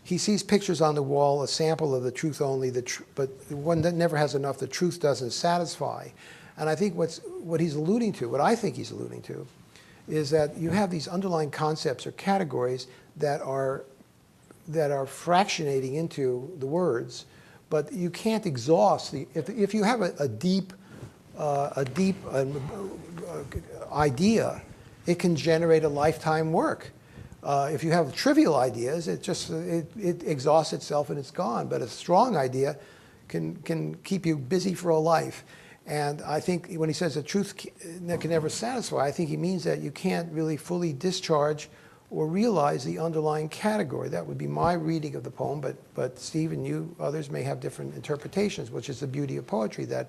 he sees pictures on the wall, a sample of the truth only, but one that never has enough, the truth doesn't satisfy. And I think what he's alluding to, what I think he's alluding to, is that you have these underlying concepts or categories that are fractionating into the words, but you can't exhaust if you have a deep idea, it can generate a lifetime work. If you have trivial ideas, it exhausts itself and it's gone. But a strong idea can keep you busy for a life. And I think when he says the truth can never satisfy, I think he means that you can't really fully discharge or realize the underlying category. That would be my reading of the poem, but Steve and you, others may have different interpretations, which is the beauty of poetry, that,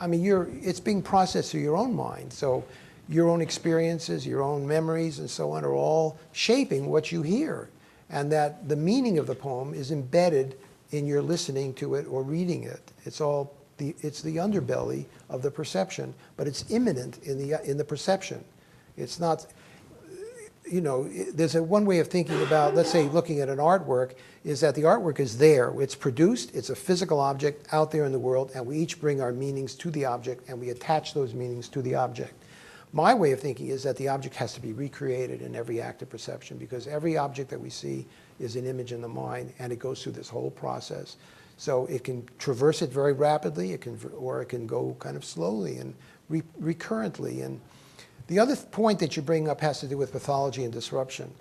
I mean, it's being processed through your own mind. So your own experiences, your own memories, and so on are all shaping what you hear. And that the meaning of the poem is embedded in your listening to it or reading it. It's the underbelly of the perception, but it's immanent in the perception. It's not, you know, there's one way of thinking about, let's say, looking at an artwork, is that the artwork is there. It's produced, it's a physical object out there in the world, and we each bring our meanings to the object, and we attach those meanings to the object. My way of thinking is that the object has to be recreated in every act of perception, because every object that we see is an image in the mind, and it goes through this whole process. So it can traverse it very rapidly, or it can go kind of slowly and recurrently. And the other point that you bring up has to do with pathology and disruption.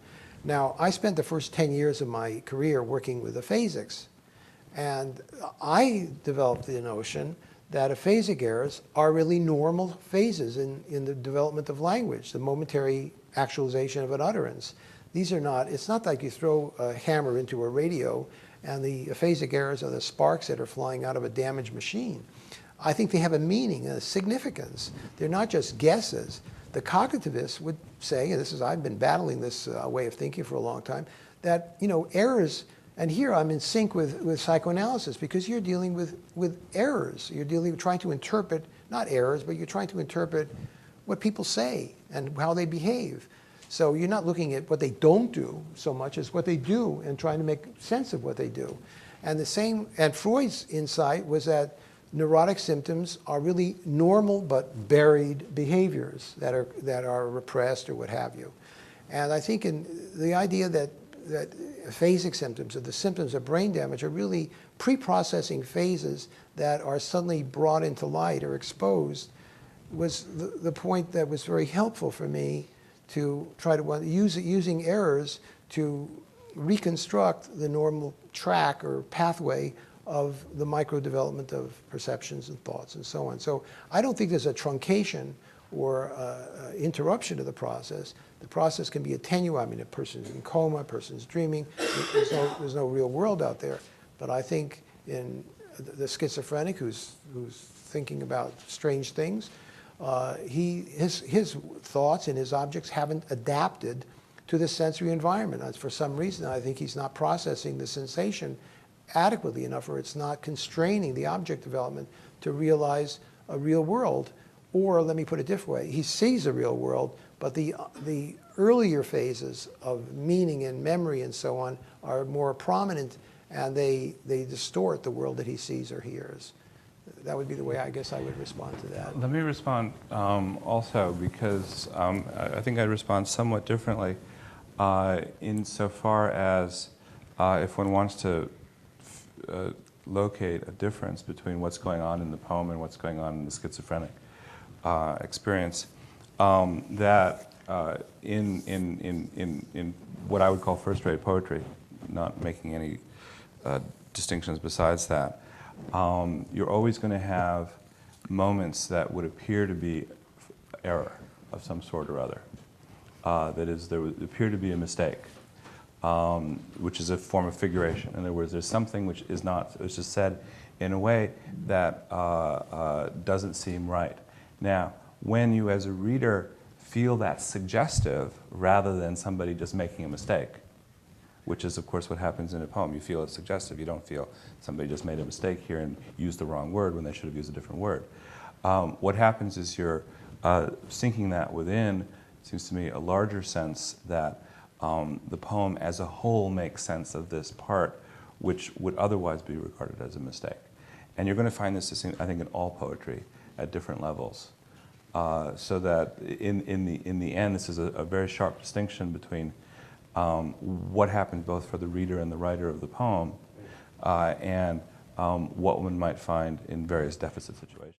Now, I spent the first 10 years of my career working with aphasics, and I developed the notion that aphasic errors are really normal phases in the development of language, the momentary actualization of an utterance. These are not, it's not like you throw a hammer into a radio and the aphasic errors are the sparks that are flying out of a damaged machine. I think they have a meaning, a significance. They're not just guesses. The cognitivists would say, and I've been battling this way of thinking for a long time, that, you know, errors, and here I'm in sync with psychoanalysis, because you're dealing with errors. You're trying to interpret, not errors, but you're trying to interpret what people say and how they behave. So you're not looking at what they don't do so much as what they do and trying to make sense of what they do. And Freud's insight was that neurotic symptoms are really normal but buried behaviors that are repressed or what have you. And I think in the idea that aphasic symptoms, or the symptoms of brain damage, are really pre-processing phases that are suddenly brought into light or exposed, was the point that was very helpful for me to try to using errors to reconstruct the normal track or pathway of the micro-development of perceptions and thoughts and so on. So I don't think there's a truncation or interruption of the process. The process can be attenuated. I mean, a person's in coma, a person's dreaming. There's no real world out there. But I think in the schizophrenic who's thinking about strange things, his thoughts and his objects haven't adapted to the sensory environment. For some reason, I think he's not processing the sensation adequately enough, or it's not constraining the object development to realize a real world. Or let me put it a different way, he sees a real world, but the earlier phases of meaning and memory and so on are more prominent, and they distort the world that he sees or hears. That would be the way I guess I would respond to that. Let me respond also, because I think I'd respond somewhat differently insofar as if one wants to locate a difference between what's going on in the poem and what's going on in the schizophrenic experience, that in what I would call first-rate poetry, not making any distinctions besides that, you're always going to have moments that would appear to be error of some sort or other. That is, there would appear to be a mistake, which is a form of figuration. In other words, there's something which is not, it's just said in a way that doesn't seem right. Now, when you as a reader feel that suggestive rather than somebody just making a mistake, which is, of course, what happens in a poem. You feel it's suggestive. You don't feel somebody just made a mistake here and used the wrong word when they should have used a different word. What happens is you're sinking that within, seems to me, a larger sense that the poem as a whole makes sense of this part, which would otherwise be regarded as a mistake. And you're going to find this, I think, in all poetry at different levels. So that in the end, this is a very sharp distinction between what happens both for the reader and the writer of the poem, and what one might find in various deficit situations.